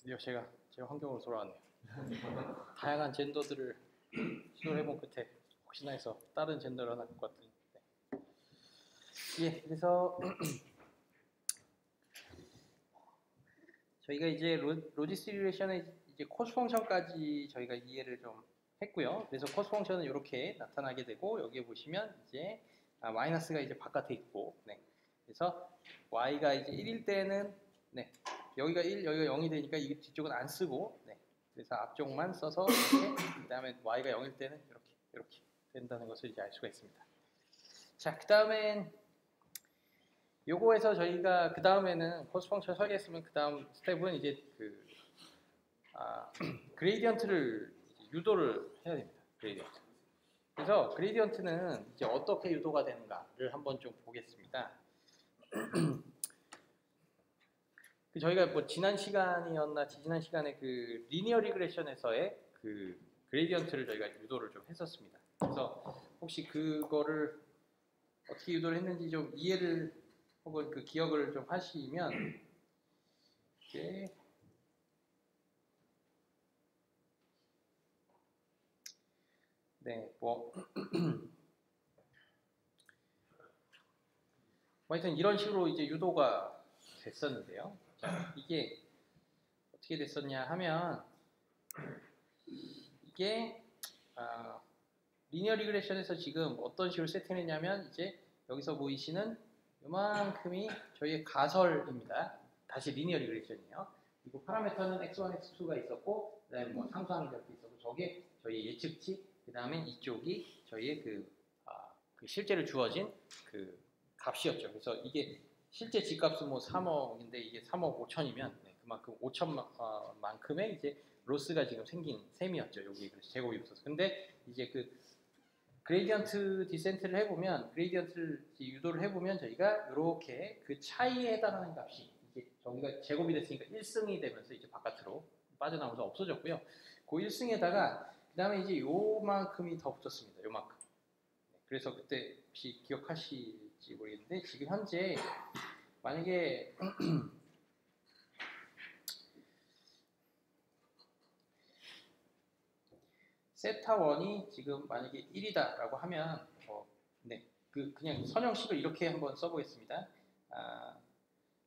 드디어 제가 제 환경으로 돌아왔네요. 다양한 젠더들을 시도를 해본 끝에 혹시나 해서 다른 젠더를 하나 갖고 왔더니 예, 그래서 저희가 이제 로지스틱 리그레션의 이제 코스 펑션까지 저희가 이해를 좀 했고요. 그래서 코스 펑션은 이렇게 나타나게 되고 여기에 보시면 이제 마이너스가 이제 바깥에 있고, 네. 그래서 y가 이제 1일 때는 네. 여기가 1, 여기가 0이 되니까 이 뒤쪽은 안 쓰고, 네. 그래서 앞쪽만 써서 이렇게, 그 다음에 y가 0일 때는 이렇게 된다는 것을 이제 알 수가 있습니다. 자, 그 다음엔 요거에서 저희가 그 다음에는 코스 펑션 설계했으면 그 다음 스텝은 이제 그레이디언트를 유도를 해야 됩니다. 그레이디언트. 그래서 그레이디언트는 이제 어떻게 유도가 되는가를 한번 좀 보겠습니다. 저희가 뭐 지난 시간이었나 지난 시간에 그 리니어 리그레션에서의 그 그레이디언트를 저희가 유도를 좀 했었습니다. 그래서 혹시 그거를 어떻게 유도를 했는지 좀 이해를 혹은 그 기억을 좀 하시면 이제 네, 뭐 하여튼 이런 식으로 이제 유도가 됐었는데요. 자, 이게 어떻게 됐었냐 하면 이게 리니어 리그레션에서 지금 어떤 식으로 세팅했냐면 이제 여기서 보이시는 요만큼이 저희의 가설입니다. 다시 리니어 리그레션이에요. 그리고 파라미터는 x1, x2가 있었고, 그 다음에 뭐 상수항이 이렇게 있었고, 저게 저희 예측치, 그 다음에 이쪽이 저희의 그 실제로 주어진 그 값이었죠. 그래서 이게 실제 집값은 뭐 3억인데 이게 3억 5천이면 네, 그만큼 5천만큼의 이제 로스가 지금 생긴 셈이었죠. 여기 그래서 제곱이 없어서. 근데 이제 그 그레이디언트 디센트를 해보면, 그레이디언트를 유도를 해보면 저희가 이렇게 그 차이에 해당하는 값이 이제 저기가 제곱이 됐으니까 1승이 되면서 이제 바깥으로 빠져나오면서 없어졌고요. 그 1승에다가 그 다음에 이제 요만큼이 더 붙었습니다. 요만큼. 그래서 그때 혹시 기억하실지 모르겠는데 지금 현재 만약에 세타 1이 지금 만약에 1이다 라고 하면 네, 그냥 선형식을 이렇게 한번 써보겠습니다.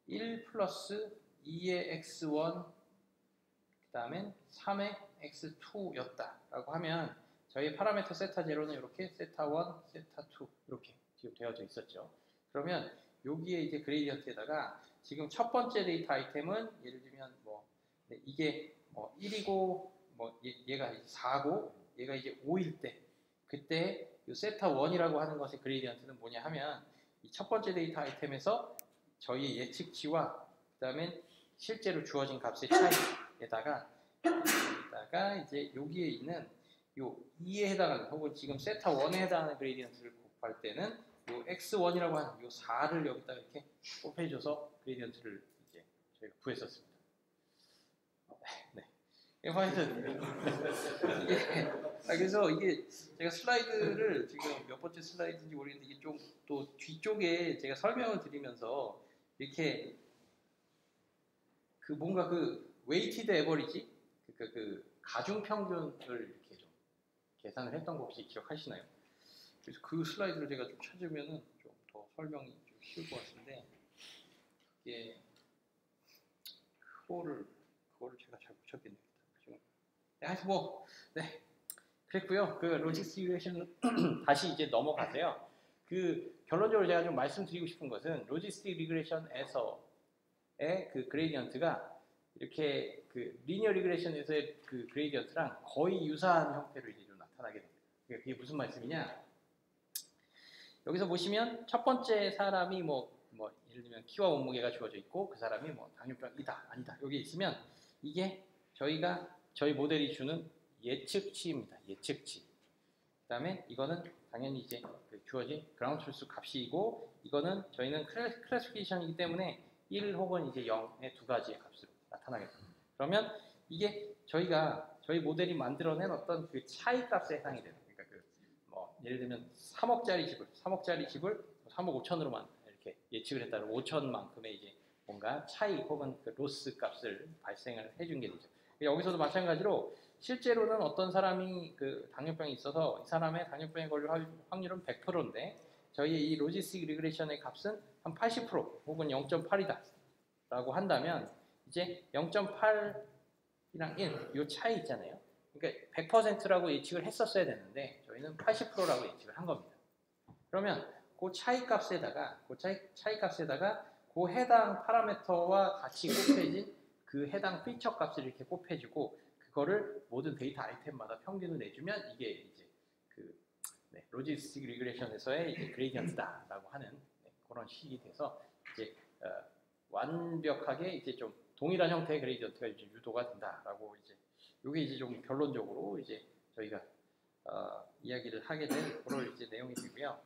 1 플러스 2의 x1 그 다음엔 3의 x2였다 라고 하면 저희 파라미터 세타 0는 이렇게 세타 1, 세타 2 이렇게 지금 되어져 있었죠. 그러면 여기에 이제 그레이디언트에다가 지금 첫 번째 데이터 아이템은 예를 들면 뭐 네, 이게 1이고 뭐 얘가 4고 얘가 이제 5일 때 그때 이 세타 1이라고 하는 것의 그레이디언트는 뭐냐 하면 이 첫 번째 데이터 아이템에서 저희의 예측치와 그 다음에 실제로 주어진 값의 차이에다가 이제 여기에 있는 요 2에 해당하는 혹은 지금 세타 1에 해당하는 그레이디언트를 곱할 때는 요 x1이라고 하는 요 4를 여기다 이렇게 곱해줘서 그레이디언트를 이제 저희가 구했었습니다. 네. 하여튼 그래서 이게 제가 슬라이드를 지금 몇 번째 슬라이드인지 모르겠는데 이게 좀 또 뒤쪽에 제가 설명을 드리면서 이렇게 그 뭔가 그 웨이티드 에버리지 그러니까 그 가중 평균을 이렇게 좀 계산을 했던 거 혹시 기억하시나요? 그래서 그 슬라이드를 제가 좀 찾으면은 좀 더 설명이 좀 쉬울 것 같은데 이게 그거를 제가 잘 못 찾겠네요. 네, 하여튼 뭐 네. 그랬고요. 그 로지스틱 리그레션 다시 이제 넘어가세요. 그 결론적으로 제가 좀 말씀드리고 싶은 것은 로지스틱 리그레션에서의 그 그레이디언트가 이렇게 그 리니어 리그레션에서의 그 그레이디언트랑 거의 유사한 형태로 이제 좀 나타나게 됩니다. 그게 무슨 말씀이냐? 여기서 보시면 첫 번째 사람이 뭐 예를 들면 키와 몸무게가 주어져 있고 그 사람이 뭐 당뇨병이다 아니다 여기 있으면 이게 저희 모델이 주는 예측치입니다. 예측치. 그 다음에 이거는 당연히 이제 주어진 그라운드 트루스 값이고 이거는 저희는 클래시피케이션이기 때문에 1 혹은 이제 0의 두 가지의 값으로 나타나게 됩니다. 그러면 이게 저희 모델이 만들어낸 어떤 그 차이 값에 해당이 돼요. 그러니까 예를 들면 3억짜리 집을 3억 5천으로만 이렇게 예측을 했다면 5천만큼의 이제 뭔가 차이 혹은 그 로스 값을 발생을 해준 게 되죠. 여기서도 마찬가지로 실제로는 어떤 사람이 그 당뇨병이 있어서 이 사람의 당뇨병에 걸릴 확률은 100%인데 저희의 이 로지스틱 리그레션의 값은 한 80% 혹은 0.8이다 라고 한다면 이제 0.8이랑 1, 이 차이 있잖아요. 그러니까 100%라고 예측을 했었어야 되는데 저희는 80%라고 예측을 한 겁니다. 그러면 그 차이 값에다가 그 해당 파라미터와 같이 곱해진 그 해당 피처 값을 이렇게 곱해주고 그거를 모든 데이터 아이템마다 평균을 내주면 이게 이제 그 로지스틱 리그레션에서의 이제 그레이디언트다라고 하는 그런 식이 돼서 이제 완벽하게 이제 좀 동일한 형태의 그레이디언트가 이제 유도가 된다라고 이제 이게 이제 좀 결론적으로 이제 저희가 이야기를 하게 된 그런 이제 내용이 되고요.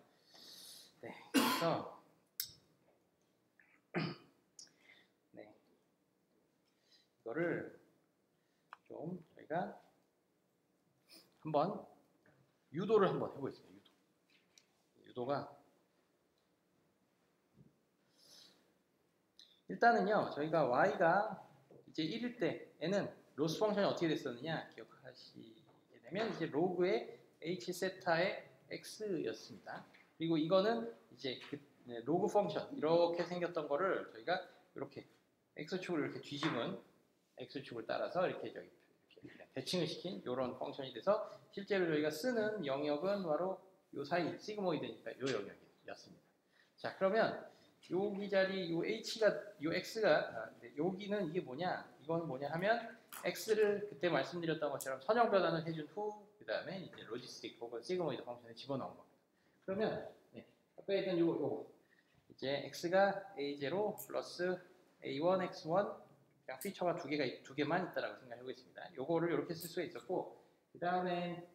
네, 그래서 네, 이거를 좀 저희가 한번 유도를 한번 해보겠습니다. 유도가 일단은요, 저희가 y가 이제 1일 때에는 로스 펑션이 어떻게 됐었느냐 기억하시게 되면 이제 로그의 h 세타의 x였습니다. 그리고 이거는 이제 그 로그 펑션 이렇게 생겼던 거를 저희가 이렇게 x축을 이렇게 뒤집은 x축을 따라서 이렇게 대칭을 시킨 이런 펑션이 돼서 실제로 저희가 쓰는 영역은 바로 요 사이 시그모이드니까 요 영역이었습니다. 자, 그러면 여기 자리 요 h가 요 x가 여기는 이게 뭐냐? 이건 뭐냐 하면 x를 그때 말씀드렸던 것처럼 선형 변환을 해준 후 그다음에 이제 로지스틱 혹은 시그모이드 펑션에 집어넣은 겁니다. 그러면 아까 했던 요거 이제 x가 a0 플러스 a1 x1 그냥 피처가 두 개만 있다라고 생각해 보겠습니다. 요거를 이렇게 쓸 수가 있었고 그 다음에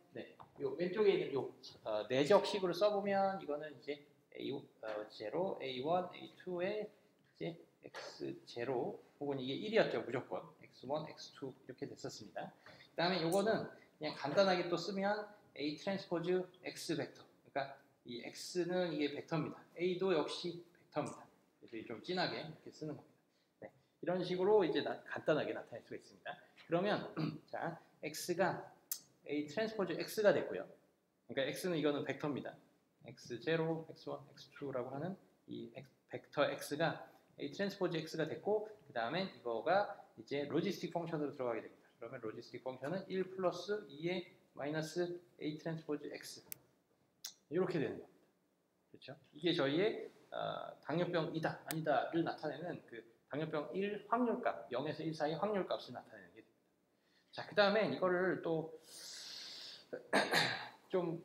요 왼쪽에 있는 요 내적식으로 써보면 이거는 이제 A0, A1, A2의 이제 X0 혹은 이게 1이었죠 무조건 X1, X2 이렇게 됐었습니다. 그 다음에 요거는 그냥 간단하게 또 쓰면 A 트랜스포즈 X 벡터. 그러니까 이 X는 이게 벡터입니다. A도 역시 벡터입니다. 그래서 좀 진하게 이렇게 쓰는 겁니다. 네, 이런 식으로 이제 간단하게 나타낼 수가 있습니다. 그러면 자 X가 A 트랜스포즈 X가 됐고요. 그러니까 X는 이거는 벡터입니다. X0, X1, X2라고 하는 이 벡터 X가 A 트랜스포즈 X가 됐고 그 다음에 이거가 이제 로지스틱 펑션으로 들어가게 됩니다. 그러면 로지스틱 펑션은 1 플러스 2의 마이너스 A 트랜스포즈 X 이렇게 되는 겁니다. 그렇죠? 이게 저희의 당뇨병이다 아니다를 나타내는 그 당뇨병 1 확률값 0에서 1 사이 확률값을 나타내는 게 됩니다. 자, 그 다음에 이거를 또 좀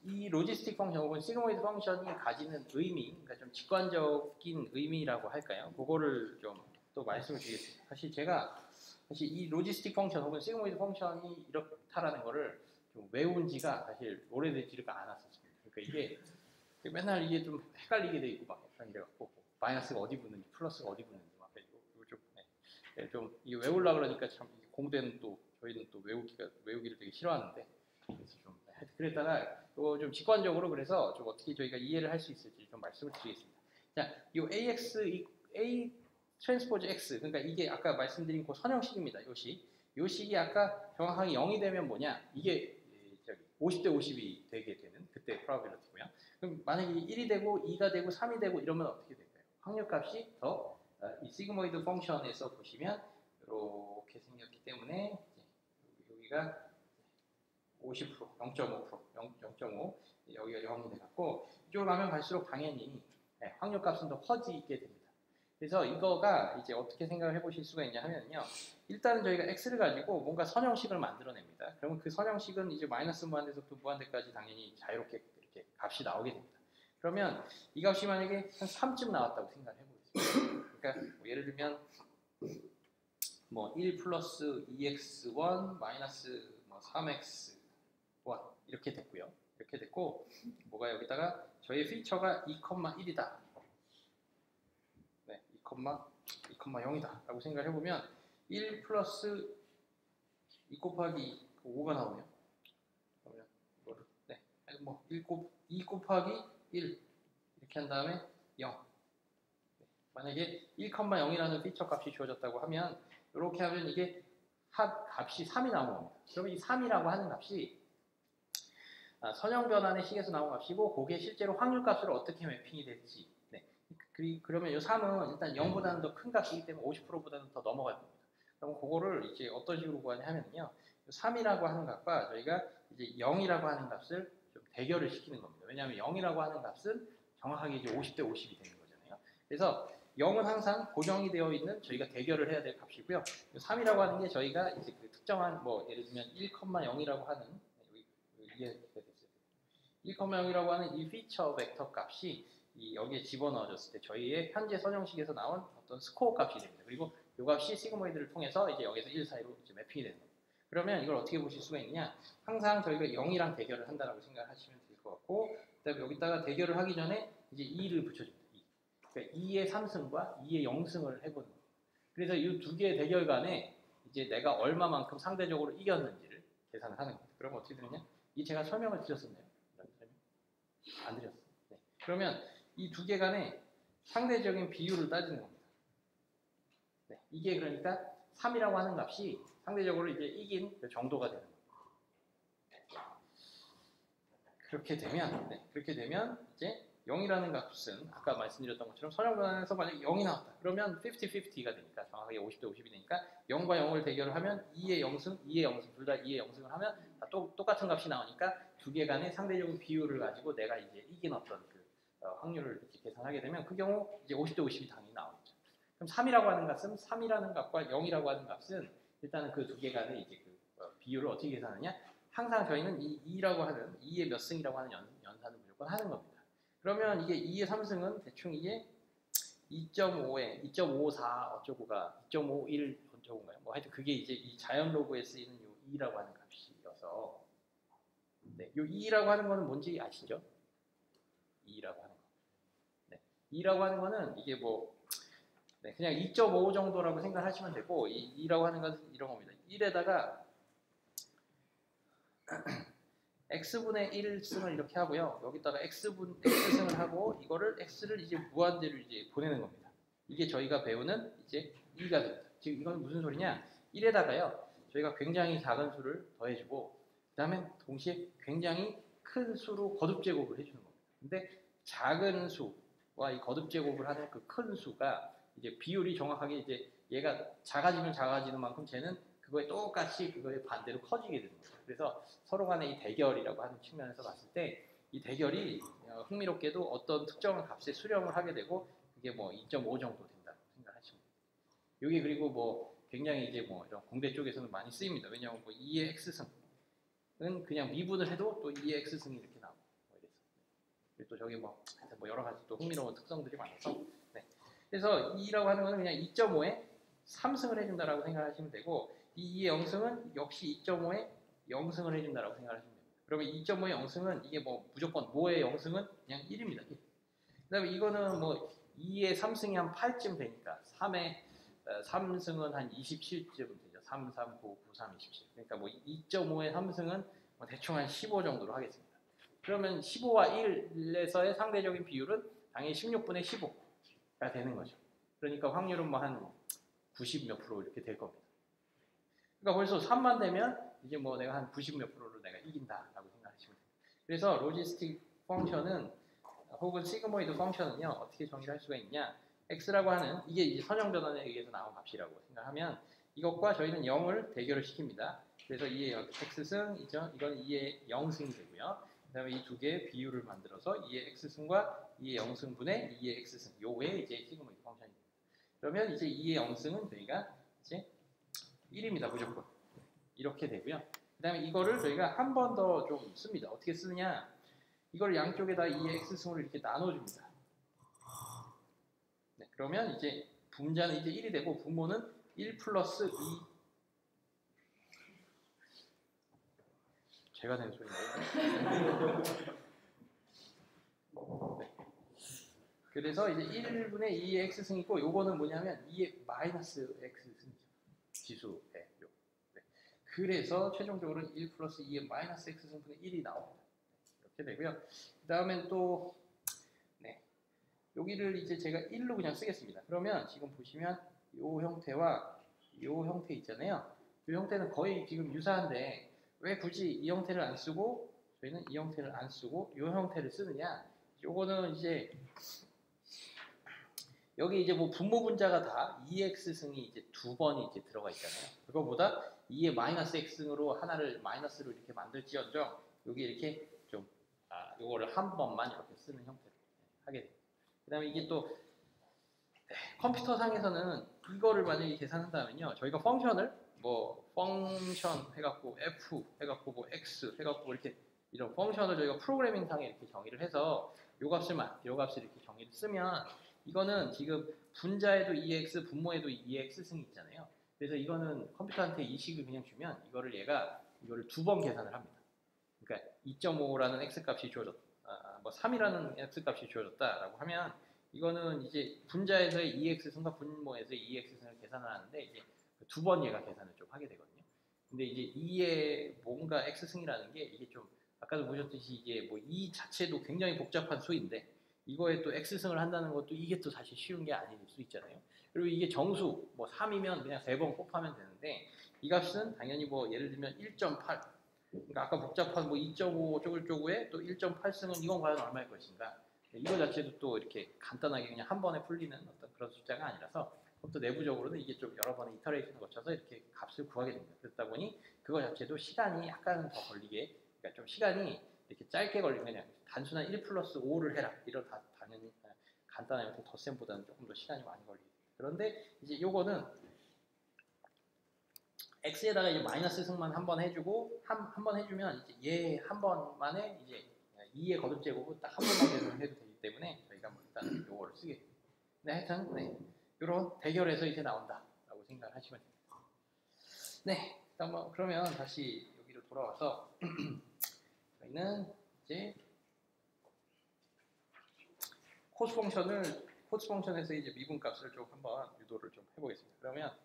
이 로지스틱 펑션 혹은 시그모이드 펑션이 가지는 의미, 그러니까 좀 직관적인 의미라고 할까요? 그거를 좀 또 말씀을 드리겠습니다. 사실 이 로지스틱 펑션 혹은 시그모이드 펑션이 이렇다라는 거를 좀 외운 지가 사실 오래되지가 않았었습니다. 그러니까 이게 맨날 이게 좀 헷갈리게 돼 있고 막 약간 이래갖고 마이너스가 어디 붙는지 플러스가 어디 붙는지 막 좀 이게 외우려고 그러니까 참 공대는 또 저희는 또 외우기를 되게 싫어하는데 그래서 좀 그랬다가 이거 좀 직관적으로 그래서 좀 어떻게 저희가 이해를 할 수 있을지 좀 말씀을 드리겠습니다. 자, 이 A 트랜스포즈 X 그러니까 이게 아까 말씀드린 그 선형식입니다. 요 식이 아까 정확하게 0이 되면 뭐냐? 이게 50대 50이 되게 되는 그때 프로바빌리티고요. 그럼 만약에 1이 되고 2가 되고 3이 되고 이러면 어떻게 될까요? 확률값이 더 이 시그모이드 펑션에서 보시면 이렇게 생겼기 때문에 여기가 50%, 0.5%, 0.5 여기가 0이 돼갖고 이쪽으로 가면 갈수록 당연히 확률값은 더 커지게 됩니다. 그래서 이거가 이제 어떻게 생각을 해보실 수가 있냐 하면요. 일단은 저희가 x를 가지고 뭔가 선형식을 만들어냅니다. 그러면 그 선형식은 이제 마이너스 무한대에서부터 무한대까지 당연히 자유롭게 이렇게 값이 나오게 됩니다. 그러면 이 값이 만약에 한 3쯤 나왔다고 생각을 해보겠습니다. 그러니까 뭐 예를 들면 뭐 1 플러스 2x1 마이너스 뭐 3x1 이렇게 됐고요. 이렇게 됐고 뭐가 여기다가 저희 피처가 2,1이다. 네, 2,0이다 라고 생각을 해보면 1 플러스 2 곱하기 5가 나오네요. 그러면 이거를 뭐 2 곱하기 1 이렇게 한 다음에 0. 만약에 1,0이라는 피처 값이 주어졌다고 하면 이렇게 하면 이게 값이 3이 나오는 겁니다. 그러면 이 3이라고 하는 값이 선형 변환의 식에서 나온 값이고 그게 실제로 확률 값으로 어떻게 매핑이 될지. 네. 그러면 이 3은 일단 0보다는 더 큰 값이기 때문에 50%보다는 더 넘어갈 겁니다. 그럼 그거를 이제 어떤 식으로 구하냐 하면요. 3이라고 하는 값과 저희가 이제 0이라고 하는 값을 좀 대결을 시키는 겁니다. 왜냐하면 0이라고 하는 값은 정확하게 이제 50대 50이 되는 거잖아요. 그래서 0은 항상 고정이 되어 있는 저희가 대결을 해야 될 값이고요. 3이라고 하는 게 저희가 이제 그 특정한 뭐 예를 들면 1,0이라고 하는 이해가 됐어요. 1,0이라고 하는 이 피처 벡터 값이 여기에 집어넣어졌을 때 저희의 현재 선형식에서 나온 어떤 스코어 값이 됩니다. 그리고 이 값이 시그모이드를 통해서 이제 여기서 1 사이로 이제 매핑이 되는 겁니다. 그러면 이걸 어떻게 보실 수가 있느냐? 항상 저희가 0이랑 대결을 한다라고 생각하시면 될 것 같고, 그다음에 여기다가 대결을 하기 전에 이제 2를 붙여줍니다. 2. 그러니까 2의 3승과 2의 0승을 해보는 겁니다. 그래서 이 두 개의 대결 간에 이제 내가 얼마만큼 상대적으로 이겼는지를 계산을 하는 겁니다. 그럼 어떻게 되느냐? 이 제가 설명을 드렸었나요? 안 드렸어요. 네. 그러면 이 두 개 간의 상대적인 비율을 따지는 겁니다. 네. 이게 그러니까 3이라고 하는 값이 상대적으로 이제 이긴 그 정도가 되는 겁니다. 그렇게 되면 이제 0이라는 값은 아까 말씀드렸던 것처럼 선형 변환에서 만약에 0이 나왔다. 그러면 50-50가 되니까 정확하게 50대 50이 되니까 0과 0을 대결을 하면 2의 0승, 2의 0승 둘 다 2의 0승을 하면 다 똑같은 값이 나오니까 두 개 간의 상대적인 비율을 가지고 내가 이제 이긴 어떤 그 확률을 이렇게 계산하게 되면 그 경우 이제 50대 50이 당연히 나오겠죠. 그럼 3이라고 하는 값은 3이라는 값과 0이라고 하는 값은 일단은 그 두 개 간의 이제 그 비율을 어떻게 계산하느냐? 항상 저희는 이 2라고 하는 2의 몇 승이라고 하는 연산을 무조건 하는 겁니다. 그러면 이게 2의 3승은 대충 이게 2.5에 2.54 어쩌고가 2.51 어쩌고인가요? 뭐 하여튼 그게 이제 이 자연 로그에 쓰이는 요 2라고 하는 값이어서 네, 요 2라고 하는 거는 뭔지 아시죠? 2라고 하는 거. 네, 2라고 하는 거는 이게 뭐 네, 그냥 2.5 정도라고 생각하시면 되고 이 2라고 하는 것은 이런 겁니다. 1에다가 x분의 1승을 이렇게 하고요. 여기다가 x승을 하고 이거를 x를 이제 무한대로 이제 보내는 겁니다. 이게 저희가 배우는 이제 2가 됩니다. 지금 이건 무슨 소리냐? 1에다가요. 저희가 굉장히 작은 수를 더해주고 그다음에 동시에 굉장히 큰 수로 거듭 제곱을 해주는 겁니다. 근데 작은 수와 이 거듭 제곱을 하는 그 큰 수가 이제 비율이 정확하게 이제 얘가 작아지면 작아지는 만큼 쟤는 그거에 똑같이 그거에 반대로 커지게 되는 거예요. 그래서 서로 간의 이 대결이라고 하는 측면에서 봤을 때 이 대결이 흥미롭게도 어떤 특정한 값에 수렴을 하게 되고 그게 뭐 2.5 정도 된다고 생각하시면 돼요. 이게 그리고 뭐 굉장히 이제 뭐 이런 공대 쪽에서는 많이 쓰입니다. 왜냐하면 뭐 2의 x승은 그냥 미분을 해도 또 2의 x승이 이렇게 나오고 뭐 이래서 그리고 또 저기 뭐 여러 가지 또 흥미로운 특성들이 많아서 네. 그래서 2라고 하는 거는 그냥 2.5에 3승을 해준다라고 생각하시면 되고 이 2의 0승은 역시 2.5에 0승을 해준다라고 생각하시면 됩니다. 그러면 2.5의 0승은 이게 뭐 무조건 모의 0승은 그냥 1입니다. 1. 그 다음에 이거는 뭐 2의 3승이 한 8쯤 되니까 3의 3승은 한 27쯤 되죠. 3, 3, 9, 9, 3, 27. 그러니까 뭐 2.5의 3승은 뭐 대충 한 15 정도로 하겠습니다. 그러면 15와 1에서의 상대적인 비율은 당연히 16분의 15가 되는 거죠. 그러니까 확률은 뭐 한 90 몇 프로 이렇게 될 겁니다. 그러니까 벌써 3만 되면 이제 뭐 내가 한 90 몇 프로를 내가 이긴다라고 생각하시면 돼요. 그래서 로지스틱 펑션은 혹은 시그모이드 펑션은요 어떻게 정의를 할 수가 있냐? x라고 하는 이게 이제 선형 변환에 의해서 나온 값이라고 생각하면 이것과 저희는 0을 대결을 시킵니다. 그래서 2의 x승 이건 2의 0승이 되고요. 그다음에 이 두 개의 비율을 만들어서 2의 x승과 2의 0승분의 2의 x승 요게 이제 시그모이드 펑션이 됩니다. 그러면 이제 2의 0승은 저희가 이제 1입니다. 무조건. 이렇게 되고요. 그 다음에 이거를 저희가 한 번 더 좀 씁니다. 어떻게 쓰느냐. 이걸 양쪽에다 2의 x승으로 이렇게 나눠줍니다. 네, 그러면 이제 분자는 이제 1이 되고 분모는 1 플러스 2 제가 낸 소리인가요? 네. 그래서 이제 1분의 2의 x승이고 요거는 뭐냐면 2의 마이너스 x승이죠. 지수의 요. 네. 그래서 최종적으로는 1 플러스 2의 마이너스 x승분의 1이 나옵니다. 이렇게 되고요. 그 다음엔 또 네. 여기를 이제 제가 1로 그냥 쓰겠습니다. 그러면 지금 보시면 이 형태와 이 형태 있잖아요. 이 형태는 거의 지금 유사한데 왜 굳이 이 형태를 안 쓰고 저희는 이 형태를 안 쓰고 이 형태를 쓰느냐? 요거는 이제 여기 이제 뭐 분모 분자가 다 2x 승이 이제 두 번이 이제 들어가 있잖아요. 그거보다 2의 마이너스 x 승으로 하나를 마이너스로 이렇게 만들지언정 여기 이렇게 좀 요거를 한 번만 이렇게 쓰는 형태로 하게 됩니다. 그다음에 이게 또 컴퓨터 상에서는 이거를 만약에 계산한다면요, 저희가 펑션을 뭐 펑션 해갖고 f 해갖고 뭐 x 해갖고 이렇게 이런 펑션을 저희가 프로그래밍 상에 이렇게 정의를 해서 요 값을만 요 값을 이렇게 정의를 쓰면 이거는 지금 분자에도 2x 분모에도 2x 승이 있잖아요. 그래서 이거는 컴퓨터한테 이 식을 그냥 주면 이거를 두 번 계산을 합니다. 그러니까 2.5라는 x 값이 주어졌다, 뭐 3이라는 x 값이 주어졌다라고 하면 이거는 이제 분자에서의 2x 승과 분모에서의 2x 승을 계산을 하는데 이제 두 번 얘가 계산을 좀 하게 되거든요. 근데 이제 2의 뭔가 x 승이라는 게 이게 좀 아까도 보셨듯이 이게 뭐 2 자체도 굉장히 복잡한 수인데 이거에 또 x승을 한다는 것도 이게 또 사실 쉬운 게 아닐 수 있잖아요. 그리고 이게 정수 뭐 3이면 그냥 3번 곱하면 되는데 이 값은 당연히 뭐 예를 들면 1.8, 그러니까 아까 복잡한 뭐 2.5 쪼글쪼글에 또 1.8승은 이건 과연 얼마일 것인가, 이거 자체도 또 이렇게 간단하게 그냥 한 번에 풀리는 어떤 그런 숫자가 아니라서 또 내부적으로는 이게 좀 여러 번의 이터레이션을 거쳐서 이렇게 값을 구하게 됩니다. 그렇다 보니 그거 자체도 시간이 약간은 더 걸리게, 그러니까 좀 시간이 이렇게 짧게 걸리면 그냥 단순한 1 플러스 5를 해라 이런 당연히 간단한 덧셈보다는 조금 더 시간이 많이 걸리게 됩니다. 그런데 이제 요거는 x에다가 이제 마이너스 승만 한 번 해주고 한 번 해주면 이제 얘 한 번만에 이제 2의 거듭 제곱은 딱 한 번만 계산을 해도 되기 때문에 저희가 뭐 일단 요거를 쓰게 됩니다. 네, 하여튼 이런 대결에서 이제 나온다라고 생각을 하시면 됩니다. 네, 일단 뭐 그러면 다시 여기로 돌아와서 저희는 이제 코스 펑션에서 이제 미분값을 좀 한번 유도를 좀 해보겠습니다. 그러면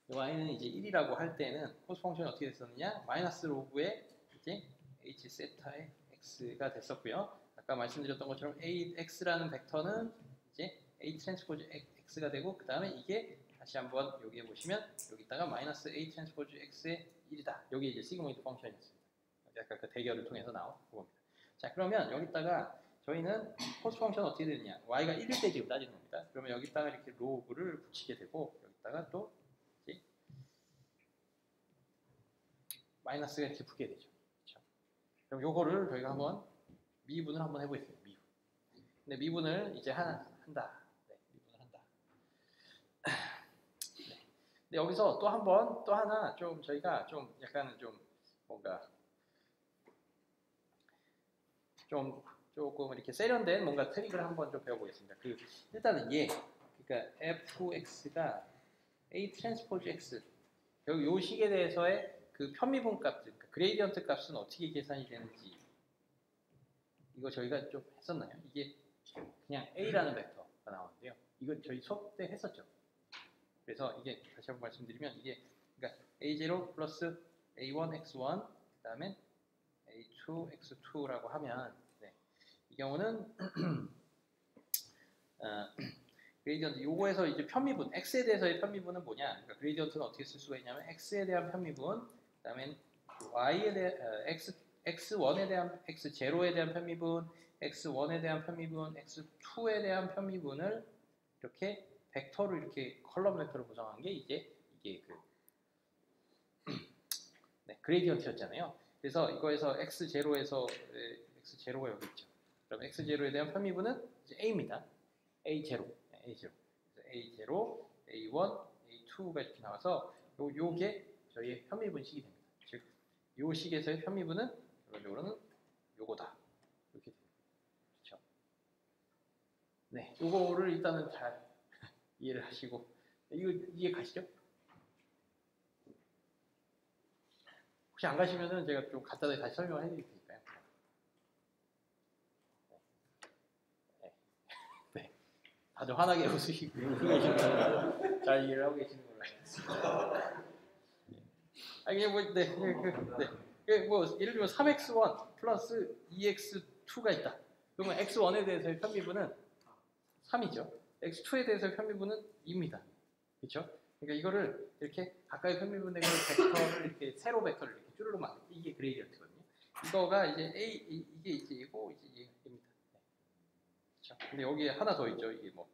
y는 이제 1이라고 할 때는 코스 펑션이 어떻게 됐었느냐? 마이너스 로그의 이제 h 세타의 x가 됐었고요. 아까 말씀드렸던 것처럼 ax라는 벡터는 이제 a 트랜스포즈 x가 되고 그 다음에 이게 다시 한번 여기에 보시면 여기다가 마이너스 a 트랜스포즈 x의 1이다. 여기 이제 시그모이드 펑션이었습니다. 아까 그 대결을 통해서 나온 그겁니다. 자, 그러면 여기다가 저희는 코스 펑션 어떻게 되느냐? y가 1일 때 지금 따지는 겁니다. 그러면 여기다가 이렇게 로그를 붙이게 되고 여기다가 또 이제 마이너스가 이렇게 붙게 되죠. 그렇죠? 그럼 요거를 저희가 한번 미분을 한번 해보겠습니다. 미분. 근데 미분을 이제 한다. 네, 미분을 한다. 네. 근데 여기서 또 하나 좀 저희가 좀 약간은 좀 뭔가 좀 조금 이렇게 세련된 뭔가 트릭을 한번 좀 배워보겠습니다. 일단은 그러니까 fx가 a 트랜스포즈 x, 여기 요 식에 대해서의 그 편미분 값, 그러니까 그레이디언트 값은 어떻게 계산이 되는지 이거 저희가 좀 했었나요? 이게 그냥 a라는 벡터가 나오는데요. 이거 저희 수업 때 했었죠. 그래서 이게 다시 한번 말씀드리면 이게 그러니까 a0 플러스 a1 x1 그 다음에 a2 x2라고 하면 이 경우는 그레이디언트 요거에서 이제 편미분 x에 대해서의 편미분은 뭐냐? 그러니까 그레이디언트는 어떻게 쓸 수가 있냐면 x에 대한 편미분, 그다음에 y에 대한 x1에 대한 x0에 대한 편미분, x1에 대한 편미분, x2에 대한 편미분을 이렇게 벡터로 이렇게 컬럼 벡터로 구성한 게 이게 그레이디언트였잖아요. 그래서 이거에서 x0에서 x0가 여기 있죠. 그럼 x0에 대한 편미분은 이제 a입니다. a0, a0, a0, a1, a2가 이렇게 나와서 요게 저희의 편미분식이 됩니다. 즉, 요 식에서의 편미분은 기본적으로는 요거다. 이렇게 됩니다. 그렇죠? 네, 요거를 일단은 잘 이해를 하시고 이거 이해 가시죠? 혹시 안 가시면은 제가 좀 간단하게 다시 설명을 해드릴 테니까요. 네. 다들 환하게 웃으시고 계시는 잘 이해를 하고 계시는 걸로 알겠습니다. 이게 뭐 예를 들면 3x1 플러스 2x2가 있다. 그러면 x1에 대해서의 편미분은 3이죠. x2에 대해서 편미분은 2입니다. 그렇죠? 그러니까 이거를 이렇게 가까이 편미분된 걸 벡터를 이렇게 세로 벡터를 이렇게 줄로 만 이게 그레이디언트거든요. 이거가 이제 이게 이제 이고 이제 얘입니다. 네. 그렇죠? 근데 여기에 하나 더 있죠. 이게 뭐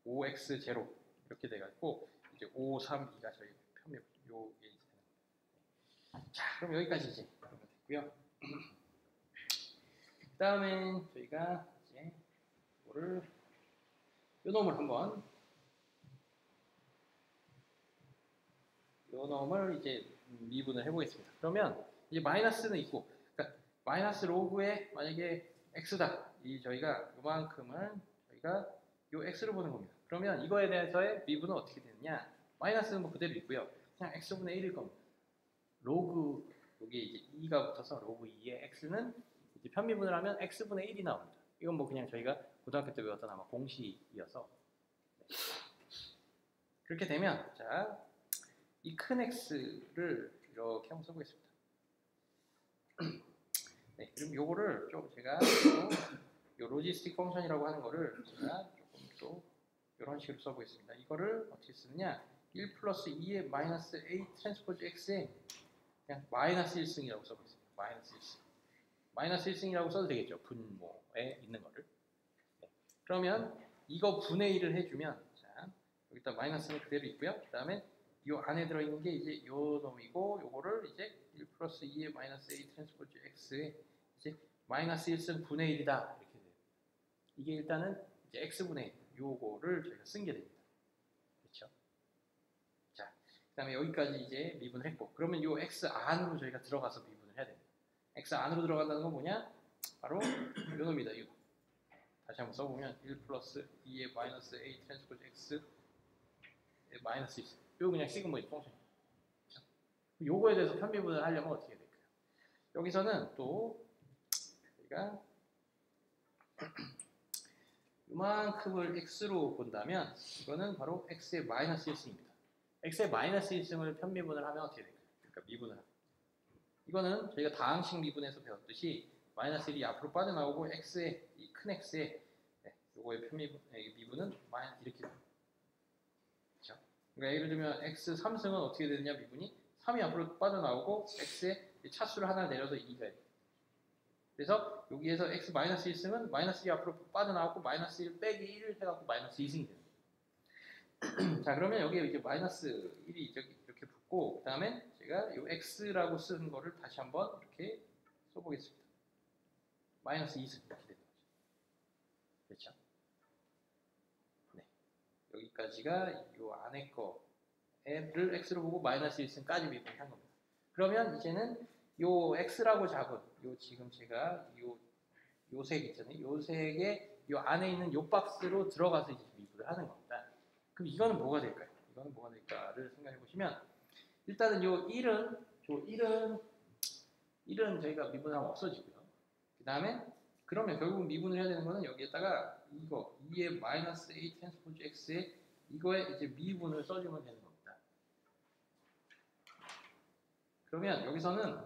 5x0 이렇게 돼가지고 이제 5, 3, 2가 저희 편미분 요게 이제 되는 겁니다. 자, 그럼 여기까지 이제 됐고요. 그 다음에 저희가 이제 이거를 요 놈을 한번 요 놈을 이제 미분을 해보겠습니다. 그러면 이제 마이너스는 있고, 그러니까 마이너스 로그에 만약에 x다. 이 저희가 요만큼을 저희가 요 x로 보는 겁니다. 그러면 이거에 대해서의 미분은 어떻게 되느냐? 마이너스는 뭐 그대로 있고요. 그냥 x분의 1일 겁니다. 로그 여기 이제 2가 붙어서 로그 2의 x는 이제 편미분을 하면 x분의 1이 나옵니다. 이건 뭐 그냥 저희가 고등학교 때 배웠던 아마 공식이어서 그렇게 되면 자, 이 큰 x를 이렇게 한번 써보겠습니다. 네, 그럼 요거를 좀 제가 요 로지스틱 펑션이라고 하는 거를 제가 조금 또 이런 식으로 써보겠습니다. 이거를 어떻게 쓰느냐? 1 플러스 2의 마이너스 a 트랜스포즈 x에 그냥 마이너스 1승이라고 써보겠습니다. 마이너스 1승. 마이너스 1승이라고 써도 되겠죠. 분모에 있는 거를. 네. 그러면 이거 분의 1을 해주면 자, 여기다 마이너스는 그대로 있고요. 그 다음에 이 안에 들어있는 게 이제 요 놈이고 요거를 이제 1 플러스 2의 마이너스 a 트랜스포즈 x에 이제 마이너스 1승 분의 1이다 이렇게 돼요. 이게 일단은 이제 x분의 1 요거를 저희가 쓴 게 됩니다. 그렇죠? 자, 그 다음에 여기까지 이제 미분을 했고 그러면 요 x 안으로 저희가 들어가서 미분을 해야 됩니다. x 안으로 들어간다는 건 뭐냐? 바로 요 놈이다. 이거. 다시 한번 써보면 1 플러스 2의 마이너스 a 트랜스포즈 x의 마이너스 1승 이거 그냥 시그모이드 펑션이에요. 요거에 대해서 편미분을 하려면 어떻게 될까요? 여기서는 또 저희가 이만큼을 x로 본다면 이거는 바로 x의 마이너스 1승입니다. x의 마이너스 1승을 편미분을 하면 어떻게 될까요? 그러니까 미분을 하면 이거는 저희가 다항식 미분에서 배웠듯이 마이너스 1이 앞으로 빠져나오고 x의 이 큰 x의 요거의 편미분 미분은 이렇게 됩니다. 그러니까 예를 들면 x 3승은 어떻게 되느냐 미분이 3이 앞으로 빠져나오고 x의 차수를 하나 내려서 2가 돼요. 그래서 여기에서 x 마이너스 1승은 마이너스 2 앞으로 빠져나오고 마이너스 1 빼기 1을 해갖고 마이너스 2승이 됩니다. 자 그러면 여기에 이제 마이너스 1이 이렇게 붙고 그 다음에 제가 이 x라고 쓰는 거를 다시 한번 이렇게 써보겠습니다. 마이너스 2승 이렇게 되는 거죠. 그렇죠? 여기까지가 이 안에 거를 x로 보고 마이너스 1승까지 미분한 겁니다. 그러면 이제는 요 x라고 잡은 요 지금 제가 요 색 있잖아요. 요 색의 요 안에 있는 요 박스로 들어가서 이제 미분을 하는 겁니다. 그럼 이거는 뭐가 될까요? 이거는 뭐가 될까를 생각해 보시면 일단은 요 1은 저희가 미분하면 없어지고요. 그 다음에 그러면 결국 미분을 해야 되는 거는 여기에다가 이거 2의 마이너스 a 트랜스포즈 x에 이거에 이제 미분을 써주면 되는 겁니다. 그러면 여기서는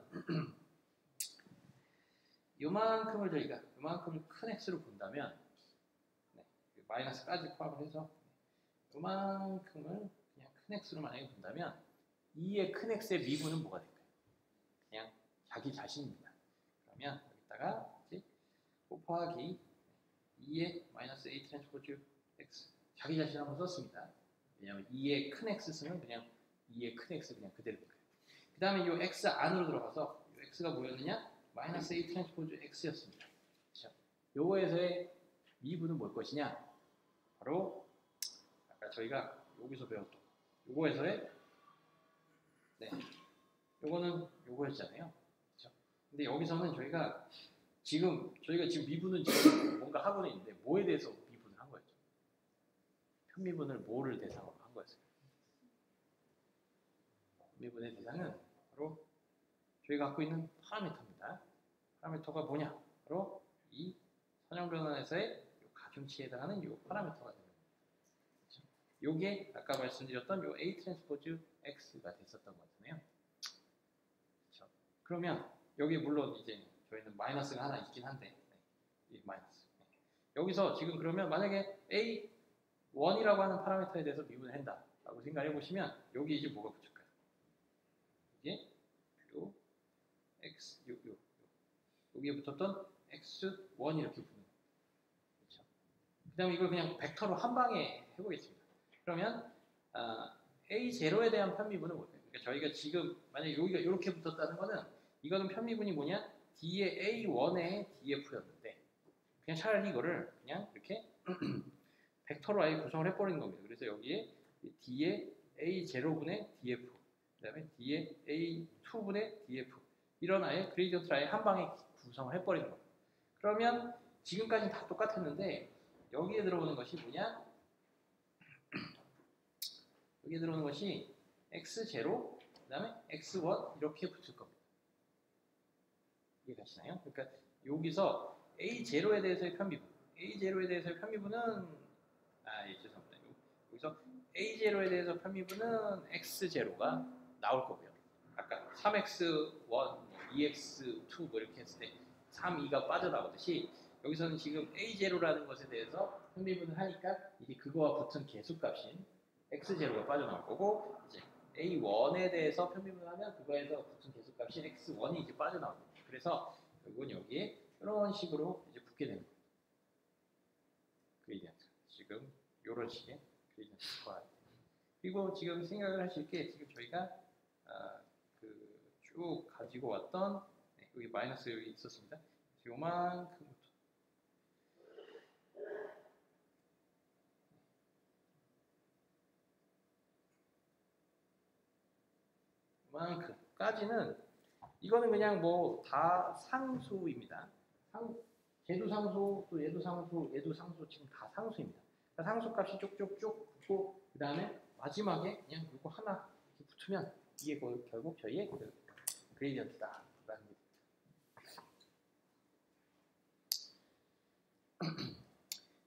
요만큼을 저희가 요만큼을 큰 x로 본다면 마이너스까지 포함을 해서 요만큼을 그냥 큰 x로 만약에 본다면 2의 큰 x의 미분은 뭐가 될까요? 그냥 자기 자신입니다. 그러면 여기다가 이제 곱하기 2의 마이너스 a 트랜스포즈 x 자기 자신 한번 썼습니다. 왜냐하면 2의 큰 x승은 그냥 2의 큰 x 그냥 그대로 될까요? 그 다음에 이 x 안으로 들어가서 이 x가 뭐였느냐? 마이너스 a 트랜스포즈 x였습니다. 그렇죠? 요거에서의 미분은 뭘 것이냐? 바로 아까 저희가 여기서 배웠던 요거에서의 요거는 요거였잖아요. 그렇죠? 근데 여기서는 저희가 지금 미분은 지금 뭔가 하고는 있는데 뭐에 대해서 미분을 한 거였죠? 편미분을 뭐를 대상으로 한 거였어요? 미분의 대상은 바로 저희가 갖고 있는 파라미터입니다. 파라미터가 뭐냐? 바로 이 선형변환에서의 가중치에 해당하는 이 파라미터가 됩니다. 그렇죠? 요게 아까 말씀드렸던 요 A 트랜스포즈 X가 됐었던 거잖아요. 그렇죠? 그러면 여기 물론 이제 저희는 마이너스가 하나 있긴 한데 이 마이너스 여기서 지금 그러면 만약에 A1이라고 하는 파라미터에 대해서 미분을 한다 라고 생각해 보시면 여기 이제 뭐가 붙을까요? 이게 요 X 여기에 붙었던 X1 이렇게 붙는 거죠. 그렇죠? 그 다음에 이걸 그냥 벡터로 한 방에 해보겠습니다. 그러면 A0에 대한 편미분은 뭘까요? 그러니까 저희가 지금 만약에 여기가 이렇게 붙었다는 거는 이거는 편미분이 뭐냐? D의 A1의 DF였는데 그냥 차라리 이거를 그냥 이렇게 벡터로 아예 구성을 해버리는 겁니다. 그래서 여기에 D의 A0분의 DF 그 다음에 D의 A2분의 DF 이런 아예 그레이디언트를 아예 한 방에 구성을 해버리는 겁니다. 그러면 지금까지는 다 똑같았는데 여기에 들어오는 것이 뭐냐? 여기에 들어오는 것이 X0 그 다음에 X1 이렇게 붙을 겁니다. 이해가시나요? 그러니까 여기서 A0에 대해서의 편미분 A0에 대해서의 편미분은 죄송합니다. 여기서 A0에 대해서 편미분은 X0가 나올 거고요. 아까 3X1, 2X2 뭐 이렇게 했을 때 3, 2가 빠져나오듯이 여기서는 지금 A0라는 것에 대해서 편미분을 하니까 이게 그거와 붙은 개수값인 X0가 빠져나올 거고 이제 A1에 대해서 편미분을 하면 그거에서 붙은 개수값인 X1이 이제 빠져나옵니다. 그래서 결국은 여기에 이런 식으로 이제 붙게 됩니다. 그레이디언트. 지금 이런 식의 그레이디언트가 그리고 지금 생각을 하실 게 지금 저희가 쭉 가지고 왔던 여기 마이너스 여기 있었습니다. 요만큼부터 요만큼까지는 이거는 그냥 뭐 다 상수입니다. 얘도 상수, 또 얘도 상수, 얘도 상수, 지금 다 상수입니다. 그러니까 상수값이 쭉쭉쭉 붙고 그 다음에 마지막에 그냥 이거 하나 이렇게 붙으면 이게 결국 저희의 그 그레이디언트다 라는 게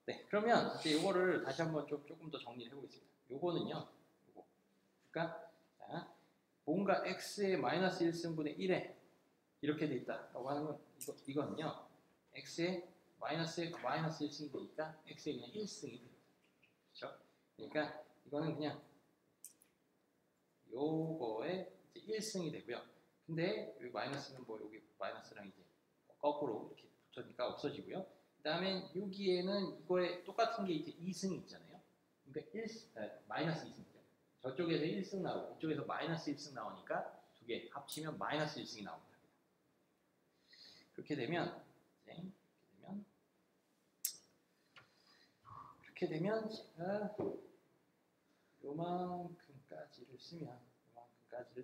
네, 그러면 이제 이거를 다시 한번 조금 더 정리를 해보겠습니다. 요거는요, 요거. 그러니까 자, 뭔가 x의 마이너스 1승분의 1에 이렇게 돼 있다라고 하는 건 이거는요, x의 마이너스 1승이 되니까 x의 그냥 1승이 됩니다. 그렇죠? 그러니까 이거는 그냥 요거의 이제 1승이 되고요. 근데 여기 마이너스는 뭐 여기 마이너스랑 이제 거꾸로 이렇게 붙으니까 없어지고요. 그 다음에 여기에는 이거에 똑같은 게 이제 2승이 있잖아요. 그러니까 마이너스 2승이죠. 저쪽에서 1승 나오고 이쪽에서 마이너스 1승 나오니까 두 개 합치면 마이너스 1승이 나옵니다. 그렇게 되면 제가 요만큼까지를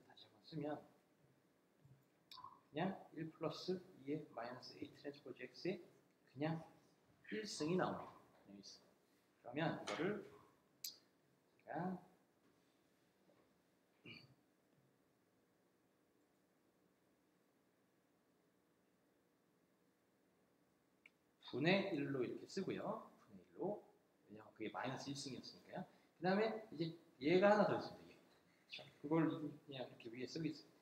다시 한번 쓰면 그냥 1 플러스 2의 마이너스 A 트랜스포즈 X에 그냥 1승이 나옵니다. 1승. 그러면 이거를 제가 분의 1로 이렇게 쓰고요. 분의 1로. 왜냐하면 그게 마이너스 1승이었으니까요. 그 다음에 이제 얘가 하나 더 있습니다. 얘. 그걸 그냥 이렇게 위에 쓰겠습니다.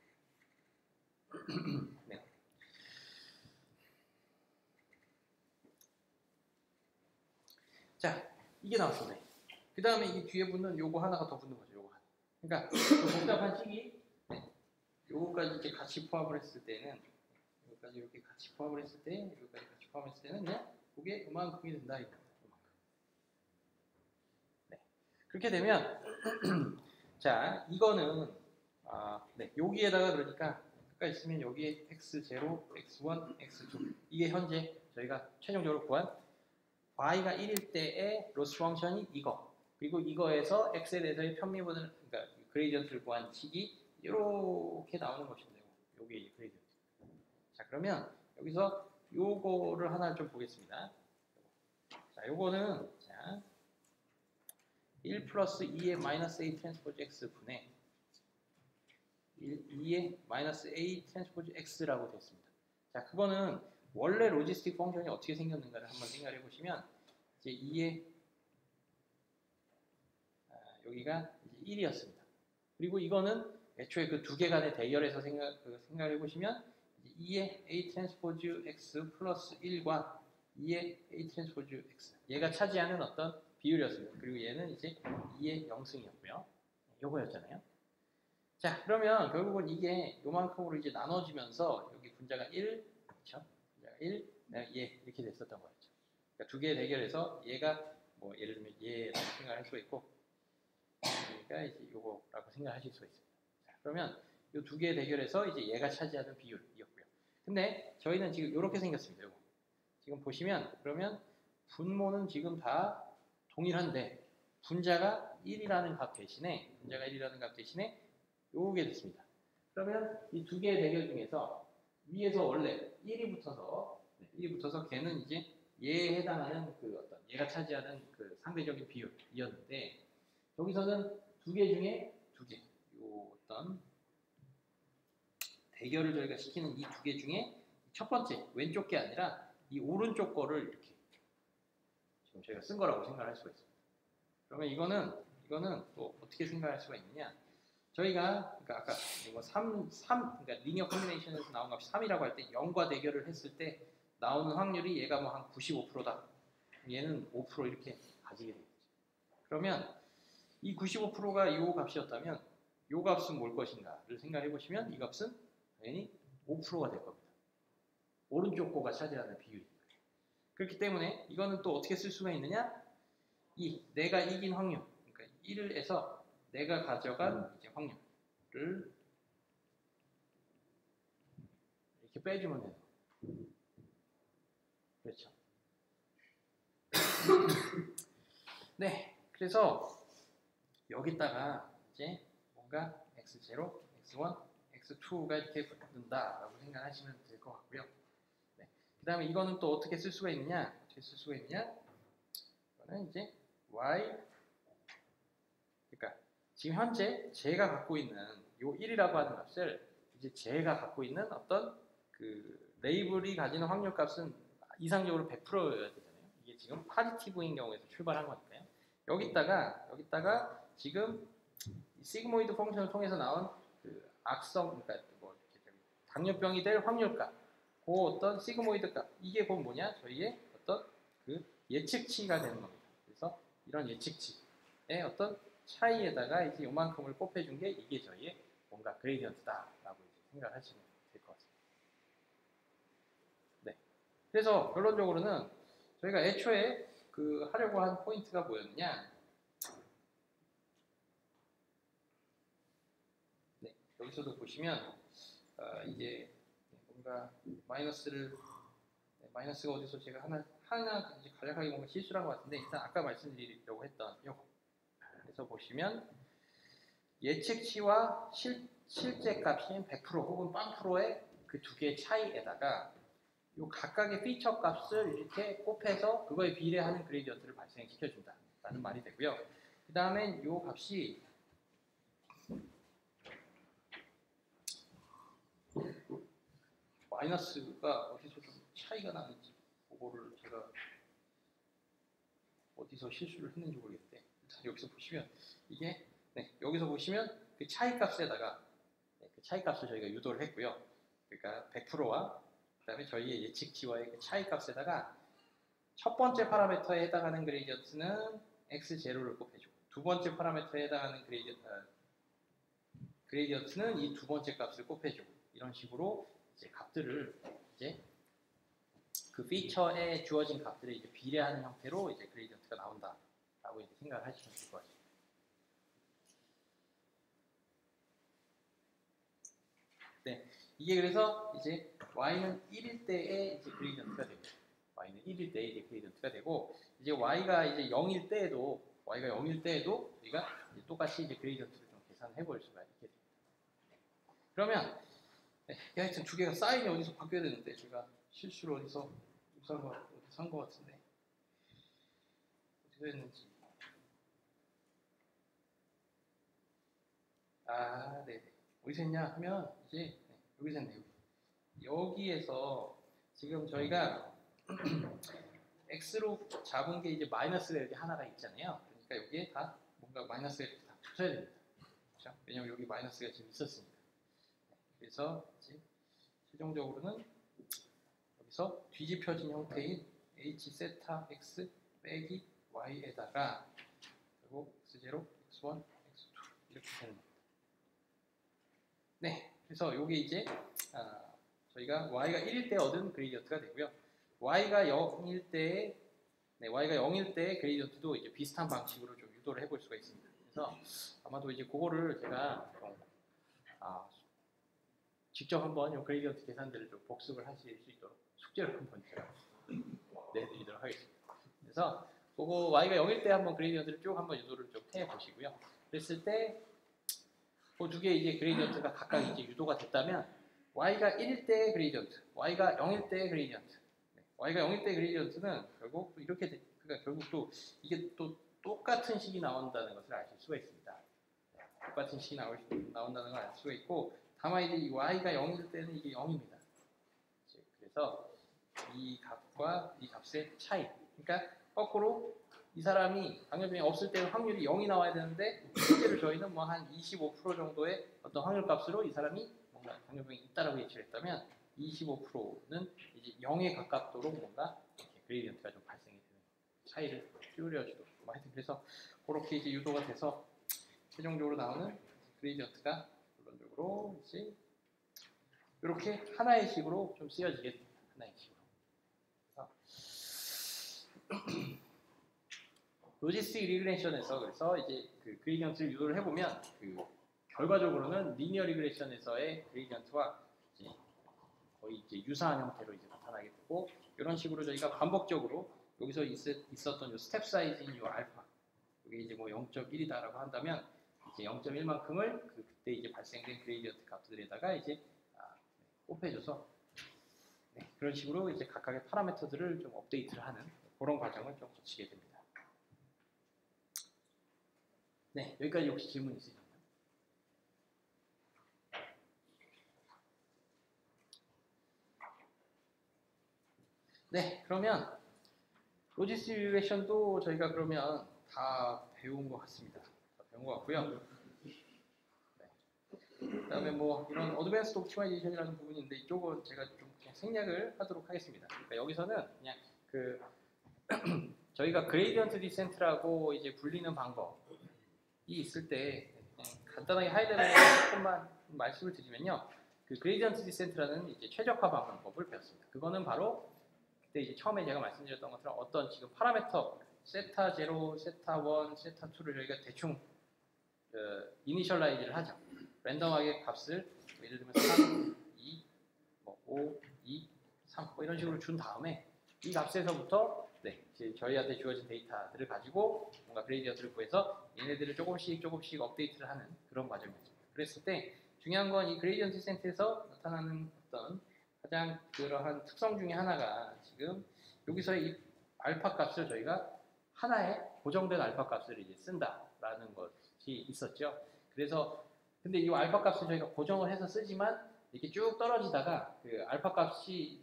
네. 자, 이게 나왔습니다. 그 다음에 이 뒤에 붙는 요거 하나가 더 붙는 거죠. 요거 하나. 그러니까 그 복잡한 식이 요거까지 이제 같이 포함을 했을 때는 여기까지 이렇게 같이 포함을 했을 때 여기까지 같이 포함했을 때는 그냥 그게 요만큼이 된다 이거. 네. 그렇게 되면 자 이거는 여기에다가 그러니까 끝까지 쓰면 여기에 x0, x1, x2 이게 현재 저희가 최종적으로 구한 y가 1일 때의 로스 펑션이 이거 그리고 이거에서 x에 대해서의 편미분을 그러니까 그레이디언트를 구한 식이 이렇게 나오는 것인데요. 요게 그레이디언트. 자 그러면 여기서 요거를 하나 좀 보겠습니다. 자 요거는 자 1 플러스 2의 마이너스 a 트랜스포즈 x 분의 2의 마이너스 a 트랜스포즈 x라고 되었습니다. 자 그거는 원래 로지스틱 펑션이 어떻게 생겼는가를 한번 생각해 보시면 이제 2의 여기가 이제 1이었습니다. 그리고 이거는 애초에 그 두 개 간의 대결에서 생각해 보시면 2의 a 트랜스포즈 x 플러스 1과 2의 A 트랜스포즈 X. 얘가 차지하는 어떤 비율이었습니다. 그리고 얘는 이제 2의 영승이었고요. 요거였잖아요. 자, 그러면 결국은 이게 요만큼으로 이제 나눠지면서 여기 분자가 1, 그렇죠? 분자가 1, 얘 이렇게 됐었던 거였죠. 그러니까 두 개의 대결에서 얘가 뭐 예를 들면 얘라고 생각할 수 있고, 그러니까 이제 요거라고 생각하실 수 있습니다. 자, 그러면 이 두 개의 대결에서 이제 얘가 차지하는 비율이었고요. 근데 저희는 지금 이렇게 생겼습니다. 요거. 지금 보시면 그러면 분모는 지금 다 동일한데 분자가 1이라는 값 대신에 요게 됐습니다. 그러면 이 두 개의 대결 중에서 위에서 원래 1이 붙어서 걔는 이제 얘에 해당하는 그 어떤 얘가 차지하는 그 상대적인 비율이었는데 여기서는 두 개 중에 요 어떤 대결을 저희가 시키는 이 두 개 중에 첫 번째 왼쪽 게 아니라 이 오른쪽 거를 이렇게 지금 저희가 쓴 거라고 생각할 수가 있습니다. 그러면 이거는 또 어떻게 생각할 수가 있느냐? 저희가 그러니까 아까 이거 3 그러니까 리니어 컨비네이션에서 나온 값이 3이라고 할 때 0과 대결을 했을 때 나오는 확률이 얘가 뭐 한 95%다. 얘는 5% 이렇게 가지게 되겠죠. 그러면 이 95%가 이 값이었다면 이 값은 뭘 것인가를 생각해 보시면 이 값은 당연히 5%가 될 겁니다. 오른쪽 거가 차지하는 비율이. 그렇기 때문에 이거는 또 어떻게 쓸 수가 있느냐? 내가 이긴 확률, 그러니까 1을 해서 내가 가져간 이제 확률을 이렇게 빼주면 돼요. 그렇죠. 네, 그래서 여기다가 이제 뭔가 x0, x1, x2가 이렇게 붙는다라고 생각하시면 될 것 같고요. 네. 그 다음에 이거는 또 어떻게 쓸 수가 있느냐? 이거는 이제 y, 그러니까 지금 현재 제가 갖고 있는 요 1이라고 하는 값을 이제 제가 갖고 있는 어떤 그 레이블이 가지는 확률 값은 이상적으로 100%여야 되잖아요. 이게 지금 파지티브인 경우에서 출발한 거니까요. 여기다가 지금 시그모이드 펑션을 통해서 나온 그 악성, 그러니까 뭐 이렇게 당뇨병이 될 확률값, 그 어떤 시그모이드 값, 이게 곧 뭐냐? 저희의 어떤 그 예측치가 되는 겁니다. 그래서 이런 예측치의 어떤 차이에다가 이제 요만큼을 곱해준 게 이게 저희의 뭔가 그레이디언트다라고 생각을 하시면 될 것 같습니다. 네. 그래서 결론적으로는 저희가 애초에 그 하려고 한 포인트가 뭐였느냐? 네. 여기서도 보시면 이제 뭔가 마이너스가 어디서 제가 하나 이제 간략하게 뭔가 실수를 한 것 같은데 일단 아까 말씀드리려고 했던 요거. 그래서 보시면 예측치와 실제 값인 100% 혹은 0%의 그 두 개의 차이에다가 요 각각의 피처 값을 이렇게 곱해서 그거에 비례하는 그레디언트를 발생시켜준다라는 말이 되고요. 그 다음에 요 값이 마이너스가 어디서 좀 차이가 나는지 그거를 제가 어디서 실수를 했는지 모르겠는데 일단 여기서 보시면 이게 여기서 보시면 그 차이 값에다가 그 차이 값을 저희가 유도를 했고요. 그러니까 100%와 그 다음에 저희의 예측치와의 그 차이 값에다가 첫 번째 파라미터에 해당하는 그레디언트는 x0를 곱해주고 두 번째 파라미터에 해당하는 그레디언트는 이 두 번째 값을 곱해주고 이런 식으로 이제 값들을 이제 그 피처에 주어진 값들을 이제 비례하는 형태로 이제 그레디언트가 나온다라고 이제 생각을 하시면 될 것 같습니다. 네, 이게 그래서 이제 y는 1일 때에 이제 그레디언트가 되고, y는 1일 때에 이제 그레디언트가 되고, 이제 y가 이제 0일 때에도 우리가 이제 똑같이 이제 그레디언트를 좀 계산해 볼 수가 있게 됩니다. 그러면 하여튼 두 개가 사인이 어디서 바뀌어야 되는데 제가 실수를 어디서 산 것 같은데 어디서 했는지. 네네. 어디서 했냐 하면 이제 여기서 했네요. 여기에서 지금 저희가 x로 잡은 게 이제 마이너스가 여기 하나가 있잖아요. 그러니까 여기에 다 뭔가 마이너스가 이렇게 다 붙어야 됩니다. 그렇죠? 왜냐면 여기 마이너스가 지금 있었으니까. 그래서 이제 최종적으로는 여기서 뒤집혀진 형태인 h 세타 x 빼기 y에다가 그리고 x0, x1, x2 이렇게 되는 겁니다. 네, 그래서 요게 이제 저희가 y가 1일 때 얻은 그레디언트가 되고요. y가 0일 때 y가 0일 때 그레디언트도 이제 비슷한 방식으로 좀 유도를 해볼 수가 있습니다. 그래서 아마도 이제 그거를 제가 직접 한번 이 그레디언트 계산들을 좀 복습을 하실 수 있도록 숙제를 한번 제가 내드리도록 하겠습니다. 그래서 그거 y가 0일 때 한번 그레디언트를 쭉 한번 유도를 좀 해 보시고요. 그랬을 때 그 두 개의 이제 그레디언트가 각각 이제 유도가 됐다면 y가 1일 때의 그레디언트, y가 0일 때의 그레디언트, y가 0일 때 그레디언트는 결국 또 이렇게 그러니까 결국 또 이게 또 똑같은 식이 나온다는 것을 아실 수가 있습니다. 똑같은 식이 나온다는 걸 알 수가 있고, 다만 이제 이 y가 0일 때는 이게 0입니다. 그래서 이 값과 이 값의 차이. 그러니까 거꾸로 이 사람이 당뇨병이 없을 때는 확률이 0이 나와야 되는데 실제로 저희는 뭐 한 25% 정도의 어떤 확률 값으로 이 사람이 뭔가 당뇨병이 있다라고 예측을 했다면 25%는 이제 0에 가깝도록 뭔가 이렇게 그레디언트가 좀 발생이 되는 차이를 띄우려주도록 하여튼 그래서 그렇게 이제 유도가 돼서 최종적으로 나오는 그레디언트가 결론적으로 이제 이렇게 하나의 식으로 좀 쓰여지게 됩니다. 하나의 식으로. 그래서 로지스틱 리그레션에서 그래서 이제 그 그레디언트를 유도를 해보면 그 결과적으로는 리니어 리그레션에서의 그레디언트와 이제 거의 이제 유사한 형태로 이제 나타나게 되고 이런 식으로 저희가 반복적으로 여기서 있었던 요 스텝 사이즈인 요 알파 이게 이제 뭐 0.1이다라고 한다면 이제 0.1만큼을 그때 이제 발생된 그레디언트 값들에다가 이제 곱해줘서 그런 식으로 이제 각각의 파라미터들을 좀 업데이트를 하는 그런 과정을 좀 거치게 됩니다. 네, 여기까지 혹시 질문 있으신가요? 네, 그러면 로지스틱 리그레션도 저희가 그러면 다 배운 것 같습니다. 다 배운 것 같고요. 네. 그다음에 뭐 이런 어드밴스드 옵티마이제이션이라는 부분이 있는데 이쪽은 제가 좀 그냥 생략을 하도록 하겠습니다. 그러니까 여기서는 그냥 그 저희가 그레디언트 디센트라고 이제 불리는 방법이 있을 때 그냥 간단하게 하이레벨로 조금만 말씀을 드리면요. 그 그레디언트 디센트라는 이제 최적화 방법을 배웠습니다. 그거는 바로 그때 이제 처음에 제가 말씀드렸던 것처럼 어떤 지금 파라미터 세타 0, 세타 1, 세타 2를 저희가 대충 이니셜라이즈를 하죠. 랜덤하게 값을 예를 들면 3, 2, 뭐 5, 2, 3 뭐 이런 식으로 준 다음에 이 값에서부터 이제 저희한테 주어진 데이터들을 가지고 뭔가 그레디언트를 구해서 얘네들을 조금씩 업데이트를 하는 그런 과정이었습니다. 그랬을 때 중요한 건 이 그레디언트 디센트에서 나타나는 어떤 가장 그러한 특성 중에 하나가 지금 여기서의 이 알파 값을 저희가 하나의 고정된 알파 값을 이제 쓴다라는 것이 있었죠. 그래서 근데 이 알파 값을 저희가 고정을 해서 쓰지만 이렇게 쭉 떨어지다가 그 알파 값이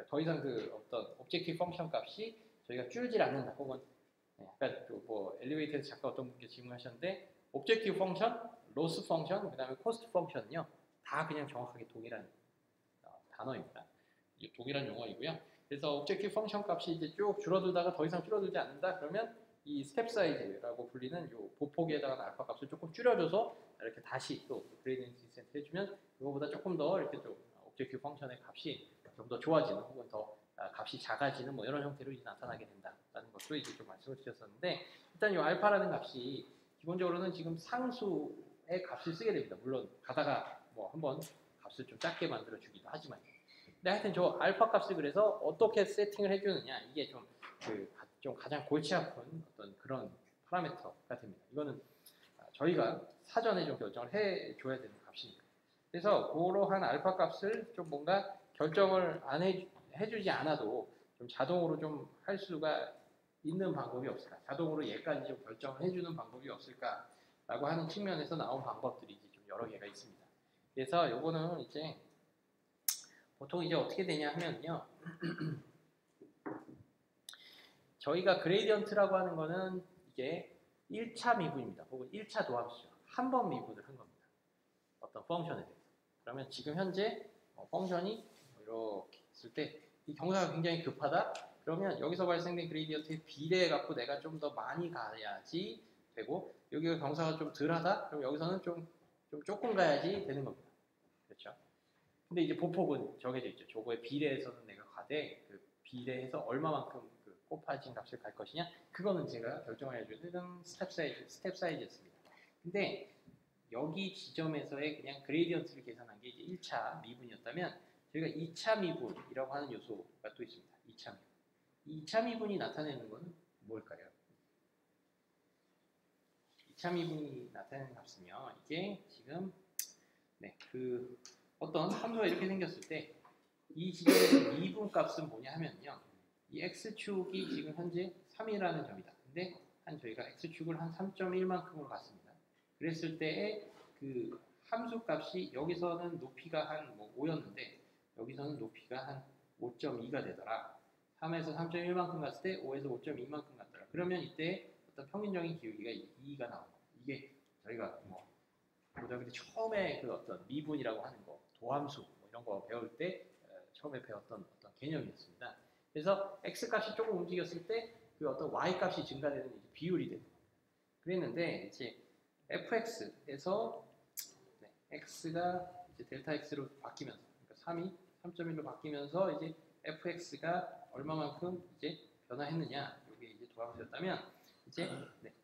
더 이상 그 어떤 오브젝티브 펑션 값이 저희가 줄질 않는다. 혹은 약간 뭐 엘리베이터에서 잠깐 어떤 분께 질문하셨는데 오브젝티브 펑션, 로스 펑션, 그다음에 코스트 펑션은요 다 그냥 정확하게 동일한 단어입니다. 이게 동일한 용어이고요. 그래서 오브젝티브 펑션 값이 이제 쭉 줄어들다가 더 이상 줄어들지 않는다. 그러면 이 스텝 사이즈라고 불리는 요 보폭에다가 알파 값을 조금 줄여줘서 이렇게 다시 또 그레디언트 디센트 해주면 그거보다 조금 더 이렇게 좀 오브젝티브 펑션의 값이 좀 더 좋아지는 혹은 더 값이 작아지는 뭐 이런 형태로 이제 나타나게 된다라는 것도 이제 좀 말씀을 드렸었는데 일단 이 알파라는 값이 기본적으로는 지금 상수의 값을 쓰게 됩니다. 물론 가다가 뭐 한번 값을 좀 작게 만들어 주기도 하지만 근데 하여튼 저 알파 값을 그래서 어떻게 세팅을 해주느냐 이게 좀 가장 골치 아픈 어떤 그런 파라미터가 됩니다. 이거는 저희가 사전에 좀 결정을 해줘야 되는 값입니다. 그래서 그러한 알파 값을 좀 뭔가 결정을 안 해주지 않아도 좀 자동으로 좀 할 수가 있는 방법이 없을까? 자동으로 얘까지 좀 결정을 해주는 방법이 없을까라고 하는 측면에서 나온 방법들이 이제 좀 여러 개가 있습니다. 그래서 요거는 이제 보통 이제 어떻게 되냐 하면요. 저희가 그레디언트라고 하는 거는 이게 1차 미분입니다. 혹은 1차 도함수죠. 한 번 미분을 한 겁니다. 어떤 펑션에 대해서. 그러면 지금 현재 펑션이 이렇게 있을 때 이 경사가 굉장히 급하다. 그러면 여기서 발생된 그레디언트의 비례해 갖고 내가 좀 더 많이 가야지 되고, 여기가 경사가 좀 덜하다? 그럼 여기서는 좀 조금 가야지 되는 겁니다. 그렇죠? 근데 이제 보폭은 정해져 있죠. 저거에 비례해서는 내가 가되, 그 비례해서 얼마만큼 그 곱하진 값을 갈 것이냐, 그거는 제가 결정을 해주는 스텝 사이즈였습니다. 근데 여기 지점에서의 그냥 그레디언트를 계산한 게 이제 1차 미분이었다면, 저희가 2차 미분이라고 하는 요소가 또 있습니다. 2차 미분. 이 2차 미분이 나타내는 건 뭘까요? 2차 미분이 나타내는 값은요, 이게 지금 그 어떤 함수가 이렇게 생겼을 때 이 지점에서 미분 값은 뭐냐 하면요, 이 x축이 지금 현재 3이라는 점이다. 근데 저희가 x축을 한 3.1만큼으로 갔습니다. 그랬을 때의 그 함수 값이 여기서는 높이가 한 5였는데 여기서는 높이가 한 5.2가 되더라. 3에서 3.1만큼 갔을 때 5에서 5.2만큼 갔더라. 그러면 이때 어떤 평균적인 기울기가 2가 나온 거예요. 이게 저희가 고등학교 때 처음에 그 어떤 미분이라고 하는 거, 도함수 이런 거 배울 때 처음에 배웠던 어떤 개념이었습니다. 그래서 x 값이 조금 움직였을 때 그 어떤 y 값이 증가되는 이제 비율이 됩니다. 그랬는데 이제 fx에서 x가 이제 델타 x로 바뀌면서, 그러니까 3이 3.1로 바뀌면서 이제 fx가 얼마만큼 이제 변화했느냐, 이게 이제 도함수였다면 이제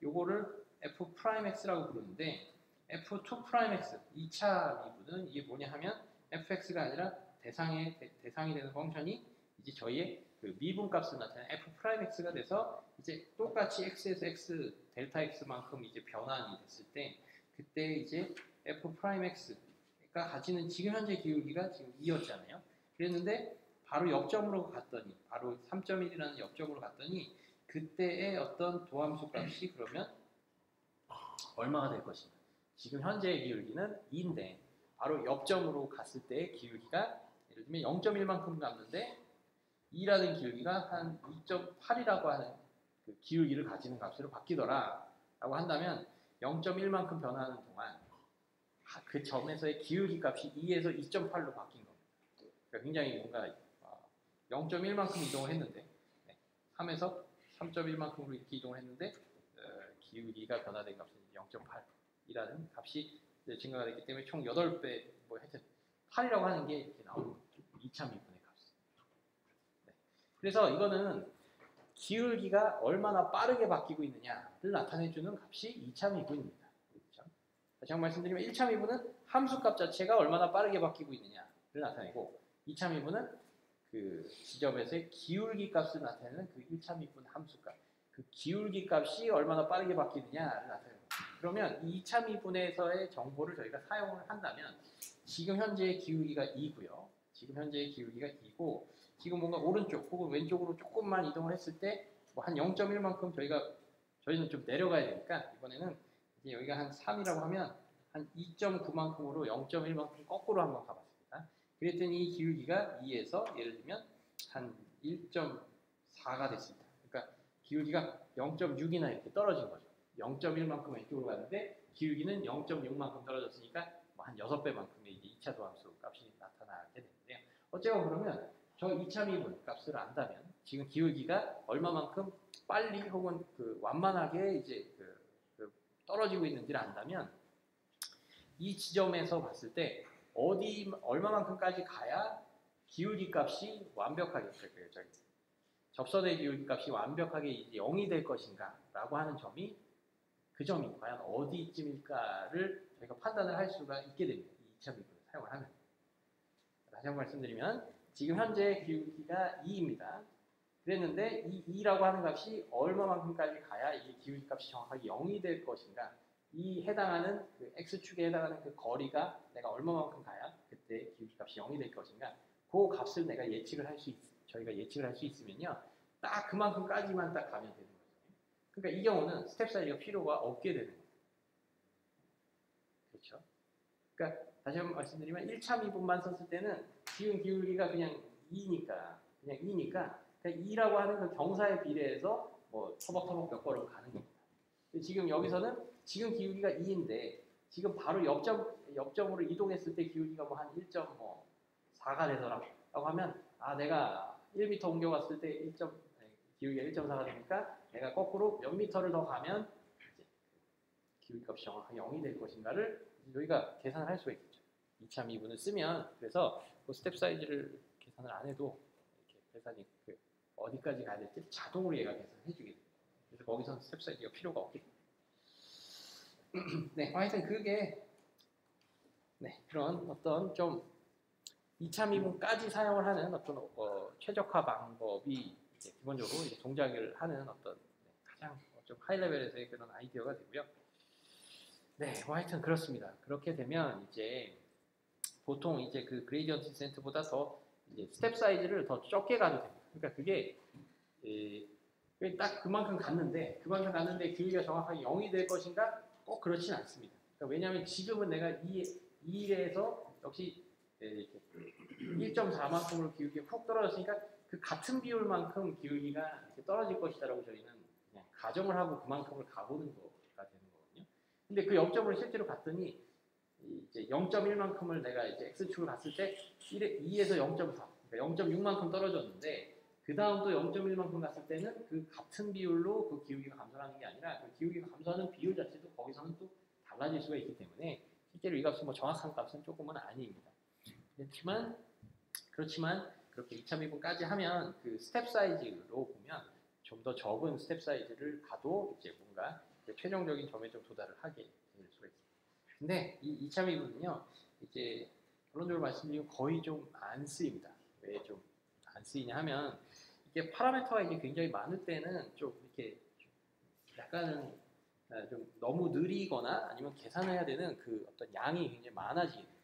요거를 f'x라고 부르는데, f2'x 2차 미분은 이게 뭐냐 하면 fx가 아니라 대상이 되는 펑션이 이제 저희의 그 미분 값을 나타내는 f'x가 돼서 이제 똑같이 x에서 x 델타 x만큼 이제 변환이 됐을 때, 그때 이제 f'x가 가지는 지금 현재 기울기가 지금 2였잖아요. 그랬는데 바로 역점으로 갔더니, 바로 3.1이라는 역점으로 갔더니 그때의 어떤 도함수 값이 그러면 얼마가 될 것인가? 지금 현재의 기울기는 2인데 바로 역점으로 갔을 때의 기울기가 예를 들면 0.1만큼 갔는데 2라는 기울기가 한 2.8이라고 하는 그 기울기를 가지는 값으로 바뀌더라 라고 한다면 0.1만큼 변하는 동안 그 점에서의 기울기 값이 2에서 2.8로 바뀐 겁니다. 그러니까 굉장히 뭔가 0.1만큼 이동을 했는데 3에서 3.1만큼으로 이렇게 이동을 했는데 기울기가 변화된 값은 0.8이라는 값이 증가가 됐기 때문에 총 8배, 하여튼 8이라고 하는 게 이렇게 나오는 거죠. 2차 미분의 값. 그래서 이거는 기울기가 얼마나 빠르게 바뀌고 있느냐를 나타내주는 값이 2차 미분입니다. 그렇죠? 다시 한번 말씀드리면 1차 미분은 함수값 자체가 얼마나 빠르게 바뀌고 있느냐를 나타내고, 2차 미분은 그 지점에서의 기울기 값을 나타내는 그 1차 미분 함수값, 그 기울기 값이 얼마나 빠르게 바뀌느냐를 나타내는 거예요. 그러면 2차 미분에서의 정보를 저희가 사용을 한다면 지금 현재의 기울기가 2고요. 지금 현재의 기울기가 2고, 지금 뭔가 오른쪽 혹은 왼쪽으로 조금만 이동을 했을 때 뭐 한 0.1만큼 저희는 좀 내려가야 되니까 이번에는 이제 여기가 한 3이라고 하면 한 2.9만큼으로 0.1만큼 거꾸로 한번 가봤습니다. 그랬더니 이 기울기가 2에서 예를 들면 한 1.4가 됐습니다. 그러니까 기울기가 0.6이나 이렇게 떨어진 거죠. 0.1만큼 왼쪽으로 갔는데 기울기는 0.6만큼 떨어졌으니까 뭐 한 6배만큼의 이제 2차 도함수 값이 나타나게 되는데요. 어쨌건 그러면 저 2차 미분 값을 안다면 지금 기울기가 얼마만큼 빨리 혹은 그 완만하게 이제 그 떨어지고 있는지를 안다면 이 지점에서 봤을 때 얼마만큼까지 가야 기울기 값이 완벽하게 접선의 기울기 값이 완벽하게 이제 0이 될 것인가 라고 하는 점이, 그 점이 과연 어디쯤일까를 저희가 판단을 할 수가 있게 됩니다. 이 2차 미분을 사용을 하면. 다시 한번 말씀드리면 지금 현재 기울기가 2입니다. 그랬는데 이 2라고 하는 값이 얼마만큼까지 가야 이 기울기 값이 정확하게 0이 될 것인가, 이 해당하는 그 x축에 해당하는 그 거리가 내가 얼마만큼 가야 그때 기울기 값이 0이 될 것인가, 그 값을 저희가 예측을 할 수 있으면요, 딱 그만큼까지만 딱 가면 되는 거죠. 그러니까 이 경우는 스텝 사이즈가 필요가 없게 되는 거죠. 그렇죠? 그러니까 다시 한번 말씀드리면 1차 미분만 썼을 때는 지금 기울기가 그냥 2니까 그러니까 2라고 하는 그 경사에 비례해서 뭐 터벅터벅 몇 걸음 가는 겁니다. 지금 여기서는 지금 기울기가 2인데 지금 바로 역점으로 이동했을 때 기울기가 뭐 한 1.4가 되더라고 라고 하면, 내가 1m 옮겨갔을 때 기울기가 1.4가 되니까 내가 거꾸로 몇 미터를 더 가면 이제 기울기 값이 정확하게 0이 될 것인가를 여기가 계산을 할 수가 있겠죠. 2차 미분을 쓰면 그래서 그 스텝 사이즈를 계산을 안 해도 이렇게 계산이 어디까지 가야 될지 자동으로 얘가 계산해 주게 돼요. 그래서 거기서는 스텝 사이즈가 필요가 없겠죠. 네, 하여튼 그게 그런 어떤 좀 2차 미분까지 사용을 하는 어떤 최적화 방법이 이제 기본적으로 이제 동작을 하는 어떤 가장 좀 하이 레벨에서의 그런 아이디어가 되고요. 네, 하여튼 그렇습니다. 그렇게 되면 이제 보통 이제 그 그레디언트 디센트보다 더 이제 스텝 사이즈를 더 적게 가도 됩니다. 그러니까 그게 딱 그만큼 갔는데 기울기가 정확하게 0이 될 것인가? 꼭 그렇진 않습니다. 그러니까 왜냐하면 지금은 내가 2에서 역시 1.4만큼으로 기울기가 훅 떨어졌으니까 그 같은 비율만큼 기울기가 이렇게 떨어질 것이다라고 저희는 그냥 가정을 하고 그만큼을 가보는 거가 되는 거거든요. 근데 그 0점을 실제로 봤더니 이제 0.1만큼을 내가 이제 x축을 봤을 때 2에서 0.4, 그러니까 0.6만큼 떨어졌는데 그 다음 또 0.1만큼 갔을 때는 그 같은 비율로 그 기울기가 감소하는 게 아니라 그 기울기가 감소하는 비율 자체도 거기서는 또 달라질 수가 있기 때문에 실제로 이 값은 뭐 정확한 값은 조금은 아닙니다. 그렇지만 그렇게 2차 미분까지 하면 그 스텝 사이즈로 보면 좀 더 적은 스텝 사이즈를 가도 이제 뭔가 이제 최종적인 점에 좀 도달을 하게 될 수가 있습니다. 근데 이 2차 미분은요, 이제 결론적으로 말씀드리면 거의 좀 안 쓰입니다. 왜 좀 안 쓰이냐 하면 이게 파라미터가 이게 굉장히 많을 때는 좀 이렇게 약간은 좀 너무 느리거나 아니면 계산해야 되는 그 어떤 양이 굉장히 많아지게 돼요.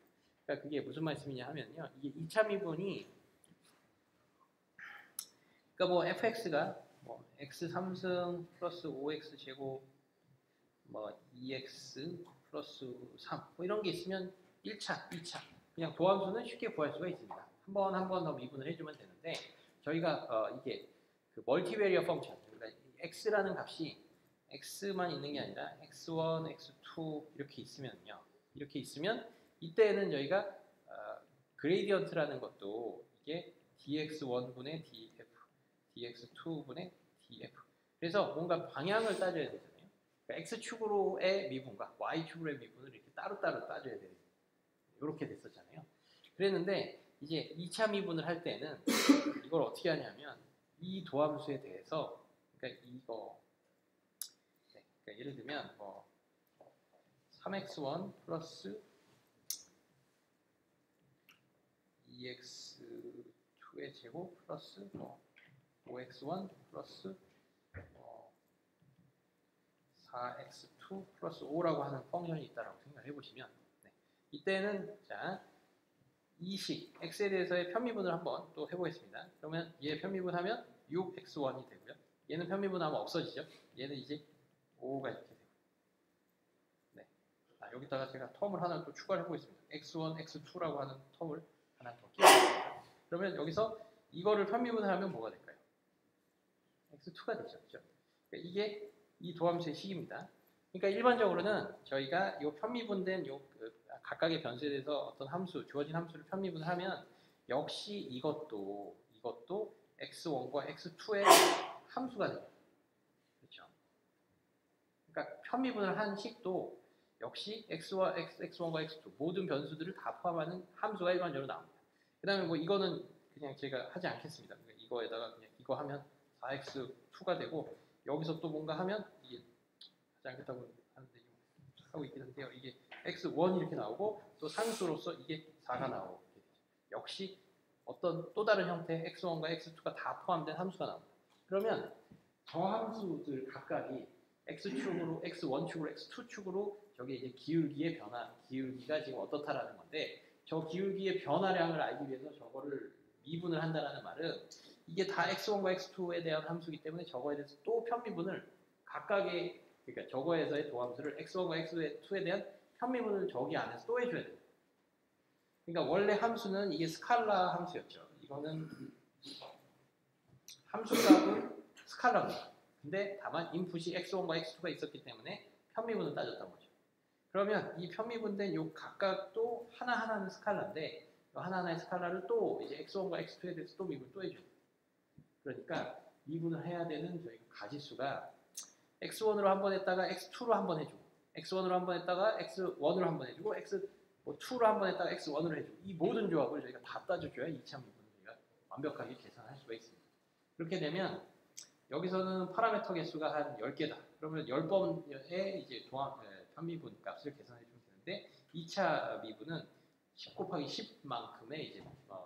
그러니까 그게 무슨 말씀이냐 하면요, 이게 2차 미분이 그러니까 뭐 fx가 뭐 x 3승 플러스 5x 제곱 뭐 2x 플러스 3 뭐 이런 게 있으면 1차, 2차 그냥 도함수는 쉽게 구할 수가 있습니다. 한 번 더 미분을 해주면 되는데 저희가 이게 그 멀티베리어 펑션 그러니까 x라는 값이 x만 있는 게 아니라 x1, x2 이렇게 있으면요. 이렇게 있으면 이때는 저희가 그레디언트라는 것도 이게 dx1분의 df, dx2분의 df 그래서 뭔가 방향을 따져야 되잖아요. 그러니까 x축으로의 미분과 y축으로의 미분을 이렇게 따로따로 따져야 돼요. 이렇게 됐었잖아요. 그랬는데 이제 2차 미분을 할 때는 이걸 어떻게 하냐면 이 도함수에 대해서 그러니까 이거 그러니까 예를 들면 뭐 3x1 플러스 2x2의 제곱 플러스 5x1 플러스 4x2 플러스 5라고 하는 펑션이 있다고 생각을 해보시면 이때는 자 이식 x에 대해서의 편미분을 한번 또 해보겠습니다. 그러면 얘 편미분하면 6x1이 되고요. 얘는 편미분하면 없어지죠. 얘는 이제 5가 이렇게 되고 여기다가 제가 텀을 하나 또 추가를 해보겠습니다. x1, x2라고 하는 텀을 하나 더 끼워줍니다. 그러면 여기서 이거를 편미분을 하면 뭐가 될까요? x2가 되죠. 그렇죠? 그러니까 이게 이 도함수의 식입니다. 그러니까 일반적으로는 저희가 이 편미분된 각각의 변수에 대해서 어떤 주어진 함수를 편미분을 하면 역시 이것도 x1과 x2의 함수가 돼요. 그렇죠? 그러니까 편미분을 한 식도 역시 x1과 x2 모든 변수들을 다 포함하는 함수가 일반적으로 나옵니다. 그 다음에 뭐 이거는 그냥 제가 하지 않겠습니다. 그러니까 이거에다가 그냥 이거 하면 4x2가 되고 여기서 또 뭔가 하면 이게 하지 않겠다고 하는데 하고 있긴 한데요. 이게 x1 이렇게 나오고 또 상수로서 이게 4가 나오게 되죠. 역시 어떤 또 다른 형태의 x1과 x2가 다 포함된 함수가 나옵니다. 그러면 저 함수들 각각이 x축으로, x1축으로, x2축으로 저게 이제 기울기의 변화, 기울기가 지금 어떻다라는 건데 저 기울기의 변화량을 알기 위해서 저거를 미분을 한다는 말은 이게 다 x1과 x2에 대한 함수이기 때문에 저거에 대해서 또 편미분을 각각의 그러니까 저거에서의 도함수를 x1과 x2에 대한 편미분을 저기 안에서 또 해줘야 돼요. 그러니까 원래 함수는 이게 스칼라 함수였죠. 이거는 함수값은 스칼라입니다. 근데 다만 인풋이 x1과 x2가 있었기 때문에 편미분을 따졌던 거죠. 그러면 이 편미분된 요 각각도 하나하나는 스칼라인데 하나하나의 스칼라를 또 이제 x1과 x2에 대해서 또 미분 또 해줘요. 그러니까 미분을 해야 되는 저희가 가지수가 x1으로 한 번 했다가 x2로 한 번 해주고 x1으로 한 번 했다가 x1으로 한 번 해주고 x2로 한 번 했다가 x1으로 해주고 이 모든 조합을 저희가 다 따져줘야 2차 미분을 저희가 완벽하게 계산할 수가 있습니다. 그렇게 되면 여기서는 파라미터 개수가 한 10개다. 그러면 10번의 이제 편미분 값을 계산해 주면 되는데 2차 미분은 10 곱하기 10만큼의 이제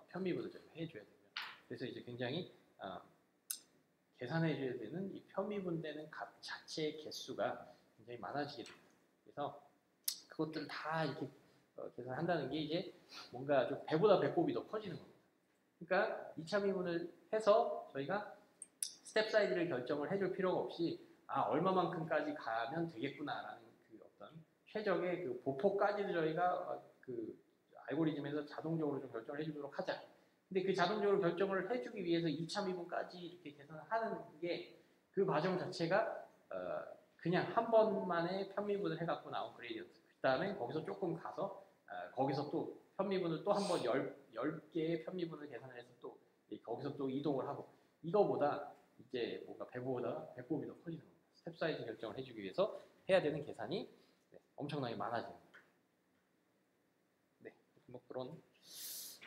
편미분을 저희가 해줘야 됩니다. 그래서 이제 굉장히 계산해 줘야 되는 이 편미분되는 값 자체의 개수가 굉장히 많아지게 됩니다. 그래서 그것들 다 이렇게 계산한다는 게 이제 뭔가 좀 배보다 배꼽이 더 커지는 겁니다. 그러니까 2차 미분을 해서 저희가 스텝 사이즈를 결정을 해줄 필요가 없이 얼마만큼까지 가면 되겠구나라는 그 어떤 최적의 그 보폭까지도 저희가 그 알고리즘에서 자동적으로 좀 결정을 해주도록 하자. 근데 그 자동적으로 결정을 해주기 위해서 2차 미분까지 이렇게 계산을 하는 게 그 과정 자체가 그냥 한 번만에 편미분을 해갖고 나온 그레이디언트. 그 다음에 거기서 조금 가서 거기서 또 편미분을 또 한 번 10개의 편미분을 계산을 해서 또 거기서 또 이동을 하고 이거보다 이제 뭔가 배보다 배꼽이 더 커지는 겁니다. 스텝 사이즈 결정을 해주기 위해서 해야 되는 계산이 엄청나게 많아집니다. 네, 뭐 그런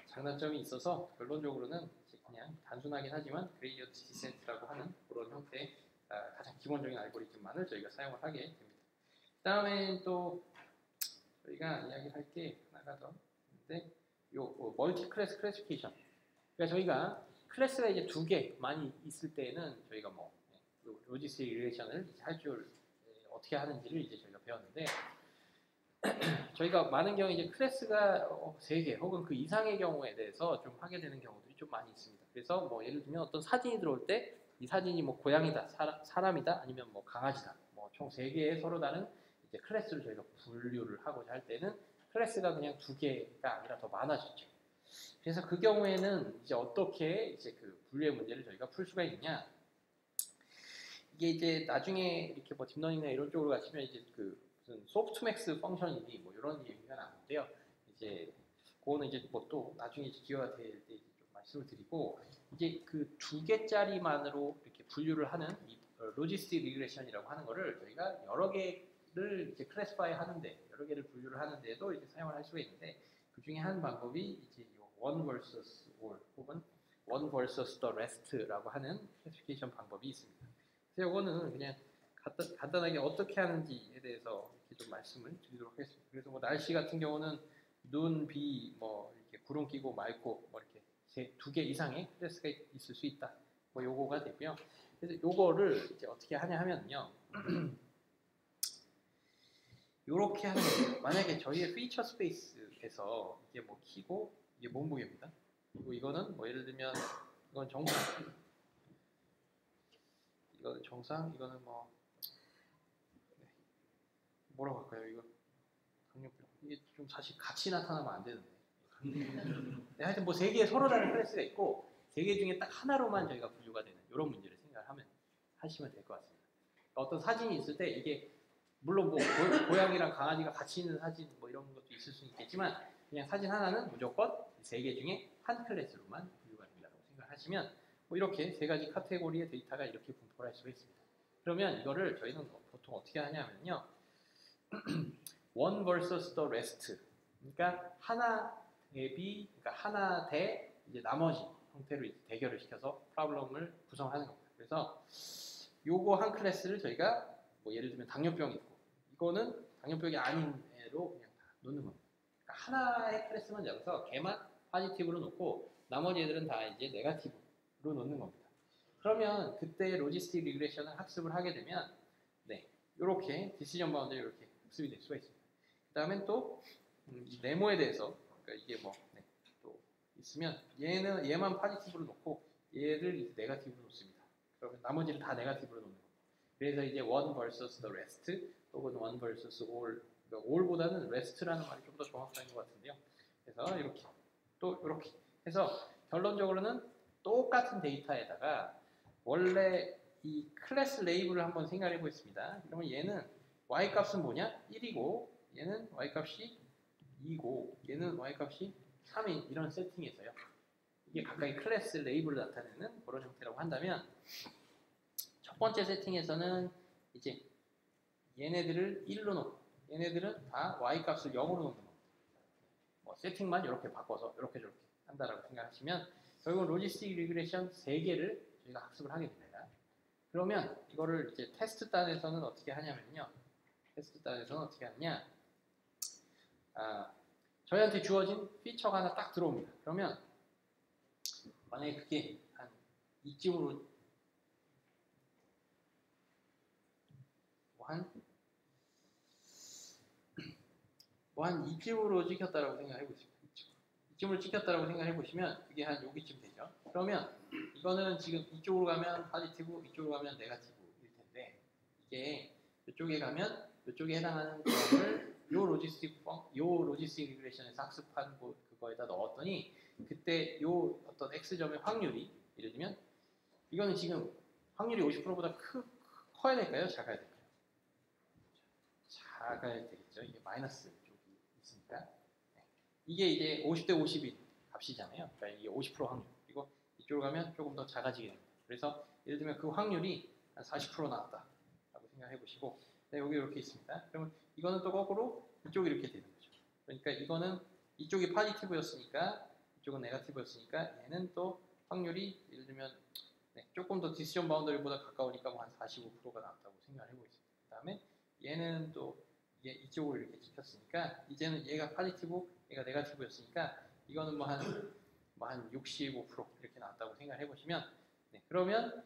장단점이 있어서 결론적으로는 그냥 단순하긴 하지만 그레이디언트 디센트라고 하는 그런 형태의 가장 기본적인 알고리즘만을 저희가 사용을 하게 됩니다. 그 다음에 또 저희가 이야기할 게 하나가 더 있는데 요 멀티 클래스 클래시피케이션. 그러니까 저희가 클래스가 이제 2개 많이 있을 때는 저희가 뭐 로지스틱 리레이션을 할 줄 어떻게 하는지를 이제 저희가 배웠는데 저희가 많은 경우 이제 클래스가 3개 혹은 그 이상의 경우에 대해서 좀 하게 되는 경우들이 좀 많이 있습니다. 그래서 뭐 예를 들면 어떤 사진이 들어올 때 이 사진이 뭐 고양이다, 사람이다, 아니면 뭐 강아지다, 뭐 총 3개의 서로 다른 이제 클래스를 저희가 분류를 하고자 할 때는 클래스가 그냥 2개가 아니라 더 많아졌죠. 그래서 그 경우에는 이제 어떻게 이제 그 분류의 문제를 저희가 풀 수가 있느냐? 이게 이제 나중에 이렇게 뭐 딥러닝이나 이런 쪽으로 가시면 이제 그 무슨 소프트맥스 펑션이니 뭐 이런 얘기가 나오는데요. 이제 그거는 이제 뭐 또 나중에 기회가 될 때 좀 말씀을 드리고 이제 그 2개짜리만으로 이렇게 분류를 하는 이 로지스틱 리그레션이라고 하는 거를 저희가 여러 개를 이제 클래시파이 하는데 여러 개를 분류를 하는데도 이제 사용을 할 수가 있는데 그 중에 한 방법이 이제 one versus all 혹은 one versus the rest라고 하는 클래시피케이션 방법이 있습니다. 그래서 이거는 그냥 간단하게 어떻게 하는지에 대해서 이렇게 좀 말씀을 드리도록 하겠습니다. 그래서 뭐 날씨 같은 경우는 눈, 비, 뭐 이렇게 구름 끼고 맑고 뭐 이렇게 2개 이상의 클래스가 있을 수 있다. 뭐 요거가 되고요. 그래서 요거를 이제 어떻게 하냐 하면요. 요렇게 하는 거예요. 만약에 저희의 피처 스페이스에서 이게 뭐 키고 이게 몸무게입니다. 그리고 이거는 뭐 예를 들면 이건 정상, 이거는 정상, 이거는 뭐 뭐라고 할까요? 이거 당뇨병. 이게 좀 사실 같이 나타나면 안 되는데. 네, 하여튼 뭐 3개의 서로 다른 클래스가 있고 3개 중에 딱 하나로만 저희가 분류가 되는 이런 문제를 하시면 될 것 같습니다. 그러니까 어떤 사진이 있을 때 이게 물론 뭐 고양이랑 강아지가 같이 있는 사진 뭐 이런 것도 있을 수 있겠지만 그냥 사진 하나는 무조건 3개 중에 한 클래스로만 분류가 된다고 생각하시면 뭐 이렇게 3가지 카테고리의 데이터가 이렇게 분포를 할 수가 있습니다. 그러면 이거를 저희는 보통 어떻게 하냐면요. one versus the rest. 그러니까 하나 대비, 그러니까 하나 대 이제 나머지 형태로 대결을 시켜서 프로블럼을 구성하는 겁니다. 그래서 요거 한 클래스를 저희가 뭐 예를 들면 당뇨병이 있고 이거는 당뇨병이 아닌 애로 그냥 다 놓는 겁니다. 그러니까 하나의 클래스만 잡아서 걔만 포지티브로 놓고 나머지 애들은 다 이제 네거티브로 놓는 겁니다. 그러면 그때 로지스틱 리그레션을 학습을 하게 되면 이렇게 디시전 바운드에 이렇게 학습이 될 수가 있습니다. 그 다음엔 또 네모에 대해서 그러니까 이게 뭐 또 있으면 얘만 포지티브로 놓고 얘를 이제 네거티브로 놓습니다. 그러면 나머지를 다 네거티브로 놓는 겁니다. 그래서 이제 one versus the rest 혹은 one versus all, 그러니까 all보다는 rest라는 말이 좀 더 정확한 것 같은데요. 그래서 이렇게 또 이렇게 해서 결론적으로는 똑같은 데이터에다가 원래 이 클래스 레이블을 한번 생각해 보겠습니다. 그러면 얘는 y 값은 뭐냐? 1이고 얘는 y 값이 2고 얘는 y 값이 3인 이런 세팅에서요. 이게 각각의 클래스 레이블을 나타내는 그런 형태라고 한다면 첫 번째 세팅에서는 이제 얘네들을 1로 놓고 얘네들은 다 y 값을 0으로 놓는 겁니다. 뭐 세팅만 이렇게 바꿔서 이렇게 저렇게 한다라고 생각하시면 결국 로지스틱 리그레션 3개를 저희가 학습을 하게 됩니다. 그러면 이거를 이제 테스트 단에서는 어떻게 하냐면요. 테스트 단에서는 어떻게 하느냐. 저희한테 주어진 피처가 하나 딱 들어옵니다. 그러면 만약에 그게 한 이쯤으로 한 이쯤으로 찍혔다라고 생각해 보시면 이쯤으로 찍혔다라고 생각해 보시면 그게 한 여기쯤 되죠. 그러면 이거는 지금 이쪽으로 가면 포지티브, 이쪽으로 가면 네거티브일 텐데 이게 이쪽에 가면 이쪽에 해당하는 점을 요 로지스틱 리그레션에서 학습한 그거에다 넣었더니 그때 요 어떤 x점의 확률이 예를 들면 이거는 지금 확률이 50%보다 커야 될까요? 작아야 될까요? 작아야 되겠죠. 이게 마이너스 쪽이 있으니까. 네. 이게 이제 50대 50인 값이잖아요. 그러니까 이게 50% 확률. 그리고 이쪽으로 가면 조금 더 작아지게 됩니다. 그래서 예를 들면 그 확률이 한 40% 나왔다라고 생각해 보시고 네, 여기 이렇게 있습니다. 그러면 이거는 또 거꾸로 이쪽이 이렇게 되는 거죠. 그러니까 이거는 이쪽이 포지티브였으니까 이쪽은 네거티브였으니까 얘는 또 확률이 예를 들면 네, 조금 더 디시전 바운더리보다 가까우니까 뭐 한 45%가 나왔다고 생각을 해보겠습니다. 그 다음에 얘는 또 이게 이쪽으로 이렇게 찍혔으니까 이제는 얘가 포지티브, 얘가 네거티브였으니까 이거는 뭐 한 65% 이렇게 나왔다고 생각을 해보시면 네, 그러면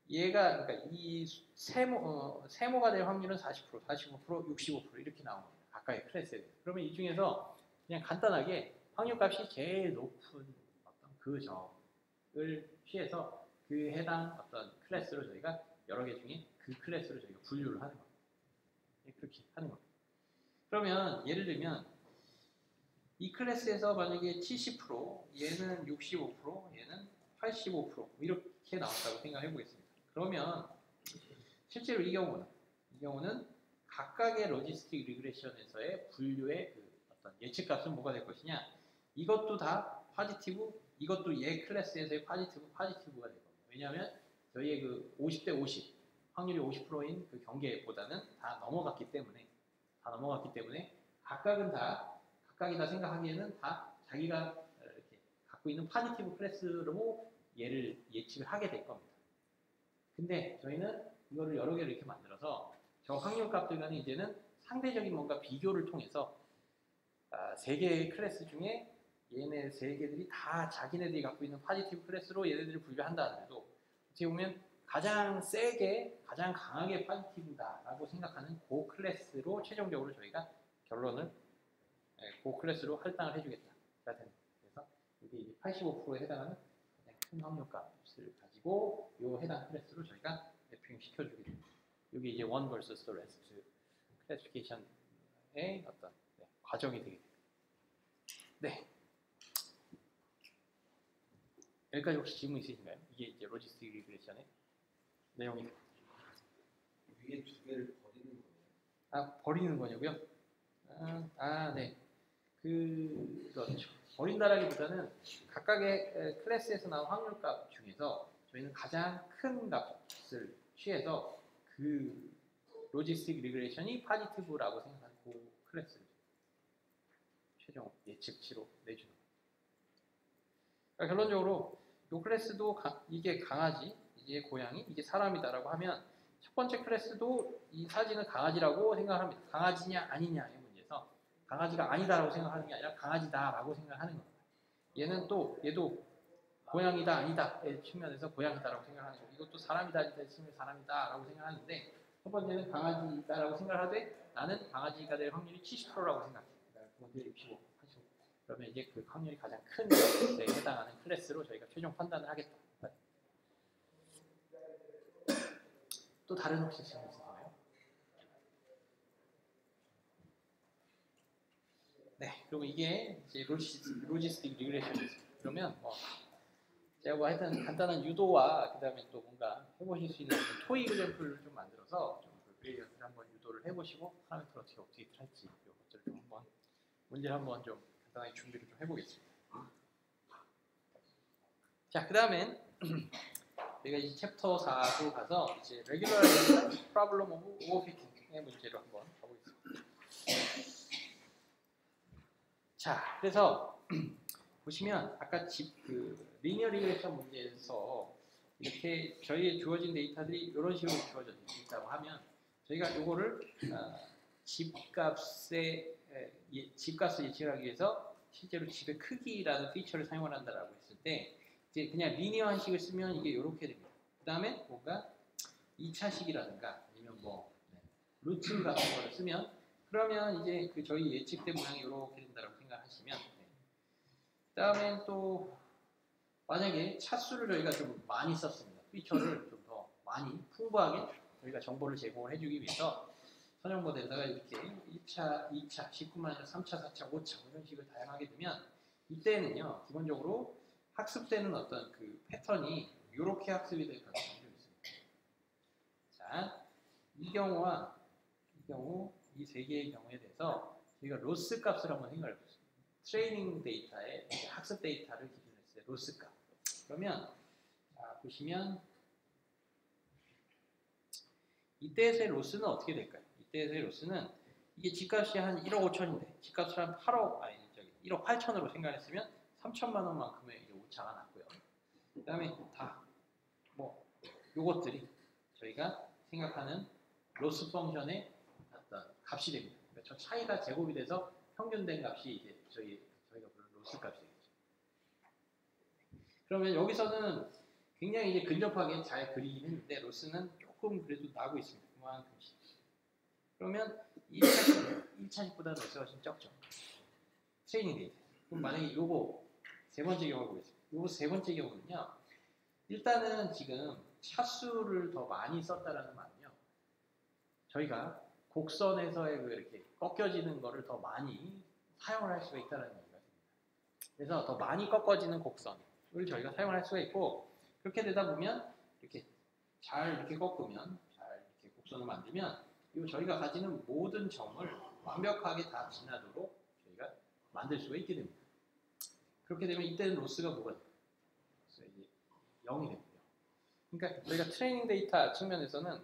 얘가 그러니까 이 세모가 될 확률은 40%, 45%, 65% 이렇게 나옵니다. 각각의 클래스에 대해서. 그러면 이 중에서 그냥 간단하게 확률값이 제일 높은 어떤 그 점을 취해서 그 해당 어떤 클래스로 저희가 여러 개 중에 그 클래스로 저희가 분류를 하는 겁니다. 그렇게 하는 겁니다. 그러면 예를 들면 이 클래스에서 만약에 70%, 얘는 65%, 얘는 85% 이렇게 나왔다고 생각해 보겠습니다. 그러면 실제로 이 경우는 각각의 로지스틱 리그레션에서의 분류의 그 어떤 예측값은 뭐가 될 것이냐? 이것도 다 포지티브, 이것도 얘 클래스에서의 포지티브가 될 겁니다. 왜냐하면 저희의 그 50대 50 확률이 50%인 그 경계보다는 다 넘어갔기 때문에 각각이 다 생각하기에는 다 자기가 이렇게 갖고 있는 포지티브 클래스로 얘를 예측을 하게 될 겁니다. 근데 저희는 이거를 여러 개를 이렇게 만들어서 저 확률값들과는 이제는 상대적인 뭔가 비교를 통해서 세 개의 클래스 중에 얘네 세 개들이 다 자기네들이 갖고 있는 포지티브 클래스로 얘네들을 분류한다 하더라도 어떻게 보면 가장 세게 가장 강하게 포지티브다라고 생각하는 그 클래스로 최종적으로 저희가 결론을 그 클래스로 할당을 해주겠다가 됩니다. 그래서 이게 85%에 해당하는 가장 큰 확률값을 가지고 이 해당 클래스로 저희가 매핑 시켜주게 됩니다. 여기 이제 one versus the rest 클래시피케이션의 어떤 과정이 되게 됩니다. 네. 여기까지 혹시 질문 있으신가요? 이게 이제 로지스틱 리그레션의 내용이 위에 두 개를 버리는 거예요? 버리는 거냐고요? 네. 그렇죠. 버린다라기보다는 각각의 클래스에서 나온 확률값 중에서 저희는 가장 큰 값을 취해서 그 로지스틱 리그레션이 포지티브라고 생각하는 그 클래스를 최종 예측치로 내주는 거예요. 그러니까 결론적으로 이 클래스도 이게 강아지, 이게 고양이, 이게 사람이다라고 하면 첫 번째 클래스도 이 사진은 강아지라고 생각합니다. 강아지냐 아니냐의 문제에서 강아지가 아니다라고 생각하는 게 아니라 강아지다라고 생각하는 겁니다. 얘도 고양이다 아니다의 측면에서 고양이다라고 생각하는 거고 이것도 사람이다 아니다의 측면에서 사람이다라고 생각하는데 첫 번째는 강아지다라고 생각하되 나는 강아지가 될 확률이 70%라고 생각해. 두 번째 65, 85. 그러면 이제 그 확률이 가장 큰 클래스에 해당하는 클래스로 저희가 최종 판단을 하겠다. 또 다른 혹시 질문 있으신가요? 네, 그리고 이게 이제 로지스틱 리그레션이죠. 그러면 제가 뭐 하여튼 간단한 유도와 그 다음에 또 뭔가 해보실 수 있는 토이 그래프를 좀 만들어서 좀 그래프를 한번 유도를 해보시고 파라미터를 어떻게 할지 이것들을 좀 한번 문제를 한번 좀 간단하게 준비를 좀 해보겠습니다. 자, 그 다음엔 저희가 이제 챕터 4로 가서 이제 Regularization Problem of Overfitting의 문제로 한번 가보겠습니다. 자, 그래서 보시면 아까 리니어 리그레션 문제에서 이렇게 저희의 주어진 데이터들이 이런 식으로 주어져 있다고 하면 저희가 요거를 집값을 예측하기 위해서 실제로 집의 크기라는 피처를 사용을 한다라고 했을 때 이제 그냥 리니어 한식을 쓰면 이게 이렇게 됩니다. 그 다음에 뭔가 2차식이라든가 아니면 뭐 루트 같은 거를 쓰면 그러면 이제 그 저희 예측된 모양이 이렇게 된다고 생각하시면 그 다음에 또 만약에 차수를 저희가 좀 많이 썼습니다. 피처를 좀 더 많이 풍부하게 저희가 정보를 제공을 해주기 위해서 선형 모델에다가 이렇게 1차, 2차, 19만 아니라 3차, 4차, 5차 이런 식을 다양하게 두면 이때는요 기본적으로 학습되는 어떤 그 패턴이 이렇게 학습이 될 가능성이 좀 있습니다. 자, 이 경우와 이 경우 이 세 개의 경우에 대해서 저희가 로스 값을 한번 생각해 보겠습니다. 트레이닝 데이터의 학습 데이터를 기준으로 했을 때 로스 값. 그러면 자, 보시면 이때의 로스는 어떻게 될까요? 이때의 로스는 이게 집값이 한 1억 5천인데 집값을 한 1억 8천으로 생각했으면 3천만 원만큼의 이제 오차가 났고요. 그 다음에 다 뭐 요것들이 저희가 생각하는 로스 펑션의 어떤 값이 됩니다. 그러니까 저 차이가 제곱이 돼서 평균된 값이 이제 저희가 부르는 로스 값이 되겠죠. 그러면 여기서는 굉장히 이제 근접하게 잘 그리긴 했는데 로스는 조금 그래도 나고 있습니다. 그만큼씩. 그러면 1차식보다 로스가 훨씬 적죠. 트레이닝 데이터. 그럼 만약에 요거 세 번째 경우를 보겠습니다. 요거 세 번째 경우는요. 일단은 지금 차수를 더 많이 썼다라는 말은요. 저희가 곡선에서의 그 이렇게 꺾여지는 거를 더 많이 사용을 할 수가 있다는 얘기가 됩니다. 그래서 더 많이 꺾어지는 곡선을 저희가 사용을 할 수가 있고 그렇게 되다 보면 이렇게 잘 이렇게 꺾으면 잘 이렇게 곡선을 만들면 이 저희가 가지는 모든 점을 완벽하게 다 지나도록 저희가 만들 수가 있게 됩니다. 그렇게 되면 이때는 로스가 뭐가 돼요? 로스가 이제 0이 됩니다. 그러니까 저희가 트레이닝 데이터 측면에서는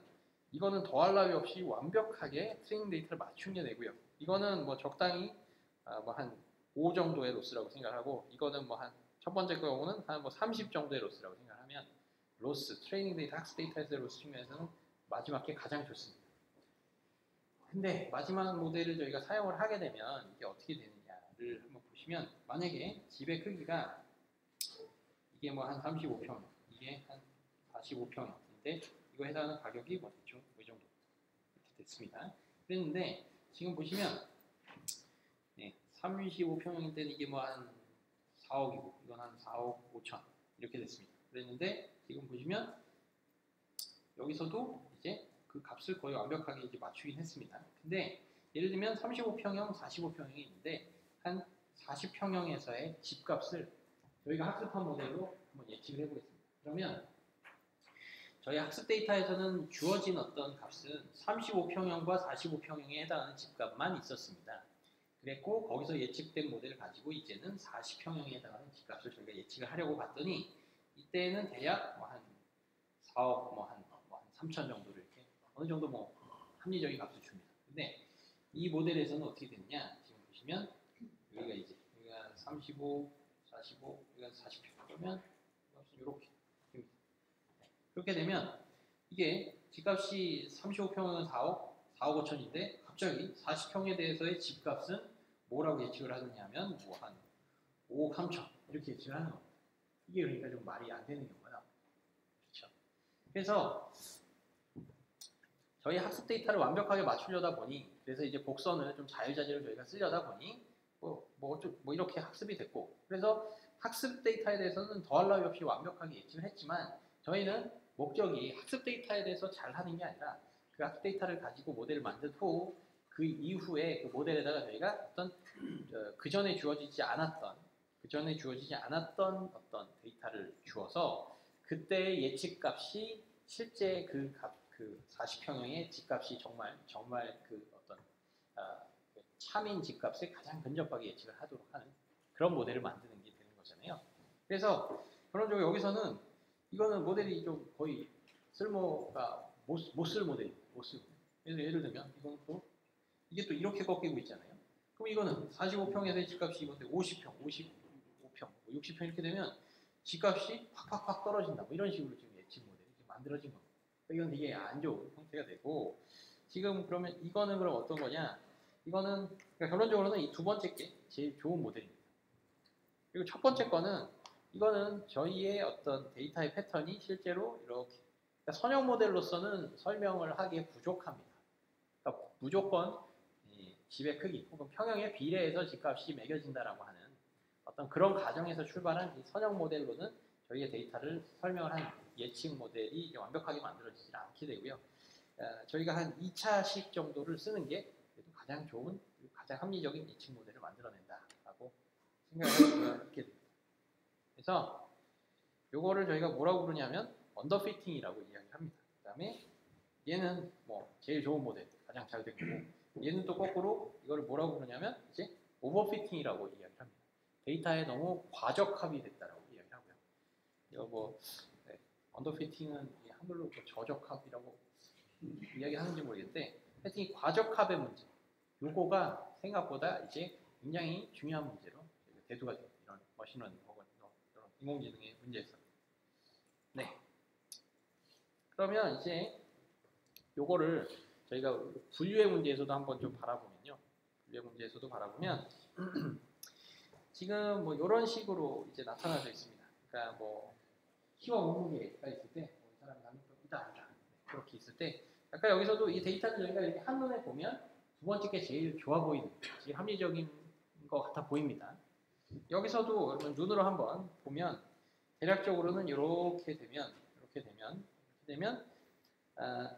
이거는 더할 나위 없이 완벽하게 트레이닝 데이터를 맞춘 게 되고요. 이거는 뭐 적당히 뭐 한 5 정도의 로스라고 생각하고 이거는 뭐 한 첫 번째 경우는 한 뭐 30 정도의 로스라고 생각하면 로스, 트레이닝 데이터, 학습 데이터에서의 로스 측면에서는 마지막 게 가장 좋습니다. 근데 마지막 모델을 저희가 사용을 하게 되면 이게 어떻게 되느냐를 한번 보시면 만약에 집의 크기가 이게 뭐 한 35평, 이게 한 45평인데 이거 해당하는 가격이 뭐 대충 이 정도 이렇게 됐습니다. 그랬는데 지금 보시면 35평일 때는 이게 뭐 한 4억이고 이건 한 4억 5천 이렇게 됐습니다. 그랬는데 지금 보시면 여기서도 이제 그 값을 거의 완벽하게 이제 맞추긴 했습니다. 근데 예를 들면 35평형, 45평형이 있는데 한 40평형에서의 집값을 저희가 학습한 모델로 한번 예측을 해보겠습니다. 그러면 저희 학습 데이터에서는 주어진 어떤 값은 35평형과 45평형에 해당하는 집값만 있었습니다. 그랬고 거기서 예측된 모델을 가지고 이제는 40평형에 해당하는 집값을 저희가 예측을 하려고 봤더니 이때는 대략 뭐 한 4억 뭐 한 3천 정도를 이렇게 어느 정도 뭐 합리적인 값을 줍니다. 근데 이 모델에서는 어떻게 됐냐? 지금 보시면 여기가 35, 45, 여기가 40평 그러면 이렇게 됩니다. 그렇게 되면 이게 집값이 35평은 4억 5천인데 갑자기 40평에 대해서의 집값은 뭐라고 예측을 하느냐 하면 뭐 한 5억 3천 이렇게 예측을 하는 겁니다. 이게 그러니까 좀 말이 안 되는 경우가 그렇죠. 그래서 저희 학습 데이터를 완벽하게 맞추려다 보니 그래서 이제 곡선을 좀 자유자재로 저희가 쓰려다 보니 뭐 이렇게 학습이 됐고 그래서 학습 데이터에 대해서는 더할 나위 없이 완벽하게 예측을 했지만 저희는 목적이 학습 데이터에 대해서 잘 하는 게 아니라 그 학습 데이터를 가지고 모델을 만든 후 그 이후에 그 모델에다가 저희가 어떤 그 전에 주어지지 않았던 어떤 데이터를 주어서 그때의 예측값이 실제 그 40평형의 집값이 정말 그 어떤 참인 집값에 가장 근접하게 예측을 하도록 하는 그런 모델을 만드는 게 되는 거잖아요. 그래서 그런 쪽에 여기서는 이거는 모델이 좀 거의 쓸모가 못 쓸 모델입니다. 못 쓰고. 그래서 예를 들면 이건 또 이게 또 이렇게 꺾이고 있잖아요. 그럼 이거는 45평에서의 집값이 이건데 50평, 55평, 60평 이렇게 되면 집값이 팍팍팍 떨어진다. 뭐 이런 식으로 지금 예측 모델이 지금 만들어진 겁니다. 그러니까 이건 되게 안 좋은 형태가 되고 지금 그러면 이거는 그럼 어떤 거냐? 이거는 그러니까 결론적으로는 이 두 번째 게 제일 좋은 모델입니다. 그리고 첫 번째 거는 이거는 저희의 어떤 데이터의 패턴이 실제로 이렇게 그러니까 선형 모델로서는 설명을 하기에 부족합니다. 그러니까 무조건 이 집의 크기 혹은 평형의 비례해서 집값이 매겨진다라고 하는 어떤 그런 가정에서 출발한 이 선형 모델로는 저희의 데이터를 설명을 하는 예측 모델이 완벽하게 만들어지지 않게 되고요. 저희가 한 2차식 정도를 쓰는 게 그래도 가장 좋은, 가장 합리적인 예측 모델을 만들어낸다라고 생각을 하게 됩니다. 그래서 요거를 저희가 뭐라고 부르냐면 언더피팅이라고 이야기합니다. 그 다음에 얘는 뭐 제일 좋은 모델, 가장 잘 된 거고 얘는 또 거꾸로 이거를 뭐라고 부르냐면 이제 오버피팅이라고 이야기합니다. 데이터에 너무 과적합이 됐다라고 이야기하고요. 이거 뭐 네, 언더피팅은 한글로 뭐 저적합이라고 이야기하는지 모르겠는데 하여튼 이 과적합의 문제 요거가 생각보다 이제 굉장히 중요한 문제로 대두가 됩니다. 이런 머신러닝 혹은 이런 인공지능의 문제에서. 네. 그러면 이제 요거를 저희가 분류의 문제에서도 한번 좀 바라보면요. 분류의 문제에서도 바라보면 지금 뭐 이런 식으로 이제 나타나져 있습니다. 그러니까 뭐 키와 몸무게가 있을 때 이 사람이 나는 좀 이다 그렇게 있을 때 약간 여기서도 이 데이터는 저희가 이렇게 한눈에 보면 두 번째 게 제일 좋아 보이는, 제일 합리적인 것 같아 보입니다. 여기서도 여러분 눈으로 한번 보면 대략적으로는 이렇게 되면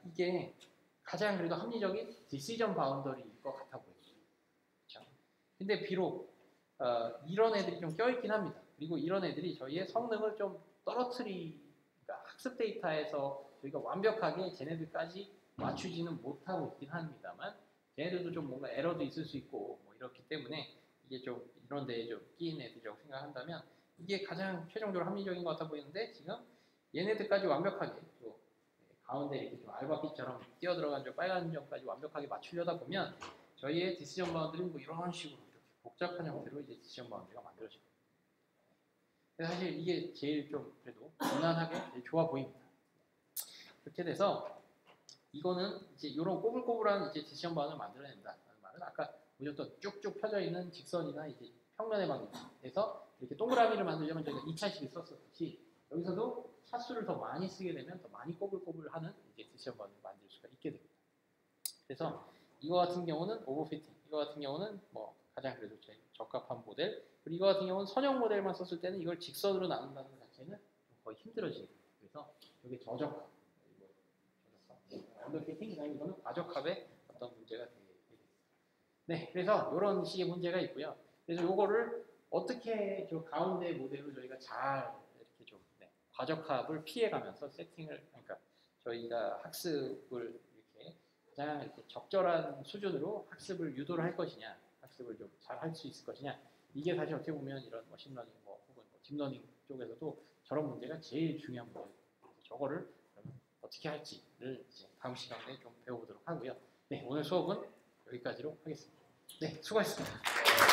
이게 가장 그래도 합리적인 디시전 바운더리일 것 같아 보입니다. 그렇죠? 근데 비록 이런 애들이 좀 껴있긴 합니다. 그리고 이런 애들이 저희의 성능을 좀 그러니까 학습 데이터에서 저희가 완벽하게 쟤네들까지 맞추지는 못하고 있긴 합니다만 쟤네들도 좀 뭔가 에러도 있을 수 있고 뭐 이렇기 때문에 이게 좀 이런 데에 좀 끼인 애들이라고 생각한다면 이게 가장 최종적으로 합리적인 것 같아 보이는데 지금 얘네들까지 완벽하게 또 가운데 이렇게 좀 알바빛처럼 뛰어들어간 저 빨간 점까지 완벽하게 맞추려다 보면 저희의 디시전 바운드는 뭐 이런 식으로 이렇게 복잡한 형태로 이제 디시전 바운드가 만들어집니다. 사실 이게 제일 좀 그래도 무난하게 제일 좋아 보입니다. 그렇게 돼서 이거는 이제 이런 꼬불꼬불한 이제 디시전 바운드를 만들어낸다는 말은 아까 보셨던 쭉쭉 펴져 있는 직선이나 이제 평면의 방향에서 이렇게 동그라미를 만들려면 저희가 2차식을 썼었듯이 여기서도 차수를 더 많이 쓰게 되면 더 많이 꼬불꼬불하는 이제 디시전 바운드를 만들 수가 있게 됩니다. 그래서 이거 같은 경우는 오버피팅, 이거 같은 경우는 뭐 가장 그래도 제일 적합한 모델, 그리고 이거 같은 경우는 선형 모델만 썼을 때는 이걸 직선으로 나눈다는 것 자체는 좀 거의 힘들어지게 됩니다. 그래서 이게 저적합, 언더피팅, 그다음에 이거는 과적합의 어떤 문제가 되겠습니다. 네, 그래서 이런 식의 문제가 있고요. 그래서 이거를 어떻게 저 가운데 모델로 저희가 잘 이렇게 좀 과적합을 피해가면서 세팅을, 그러니까 저희가 학습을 이렇게 가장 이렇게 적절한 수준으로 학습을 유도를 할 것이냐, 학습을 좀 잘 할 수 있을 것이냐, 이게 사실 어떻게 보면 이런 머신러닝 혹은 딥러닝 쪽에서도 저런 문제가 제일 중요한 문제예요. 그래서 저거를 그러면 어떻게 할지를 이제 다음 시간에 좀 배워보도록 하고요. 네, 오늘 수업은 여기까지로 하겠습니다. 네, 수고하셨습니다.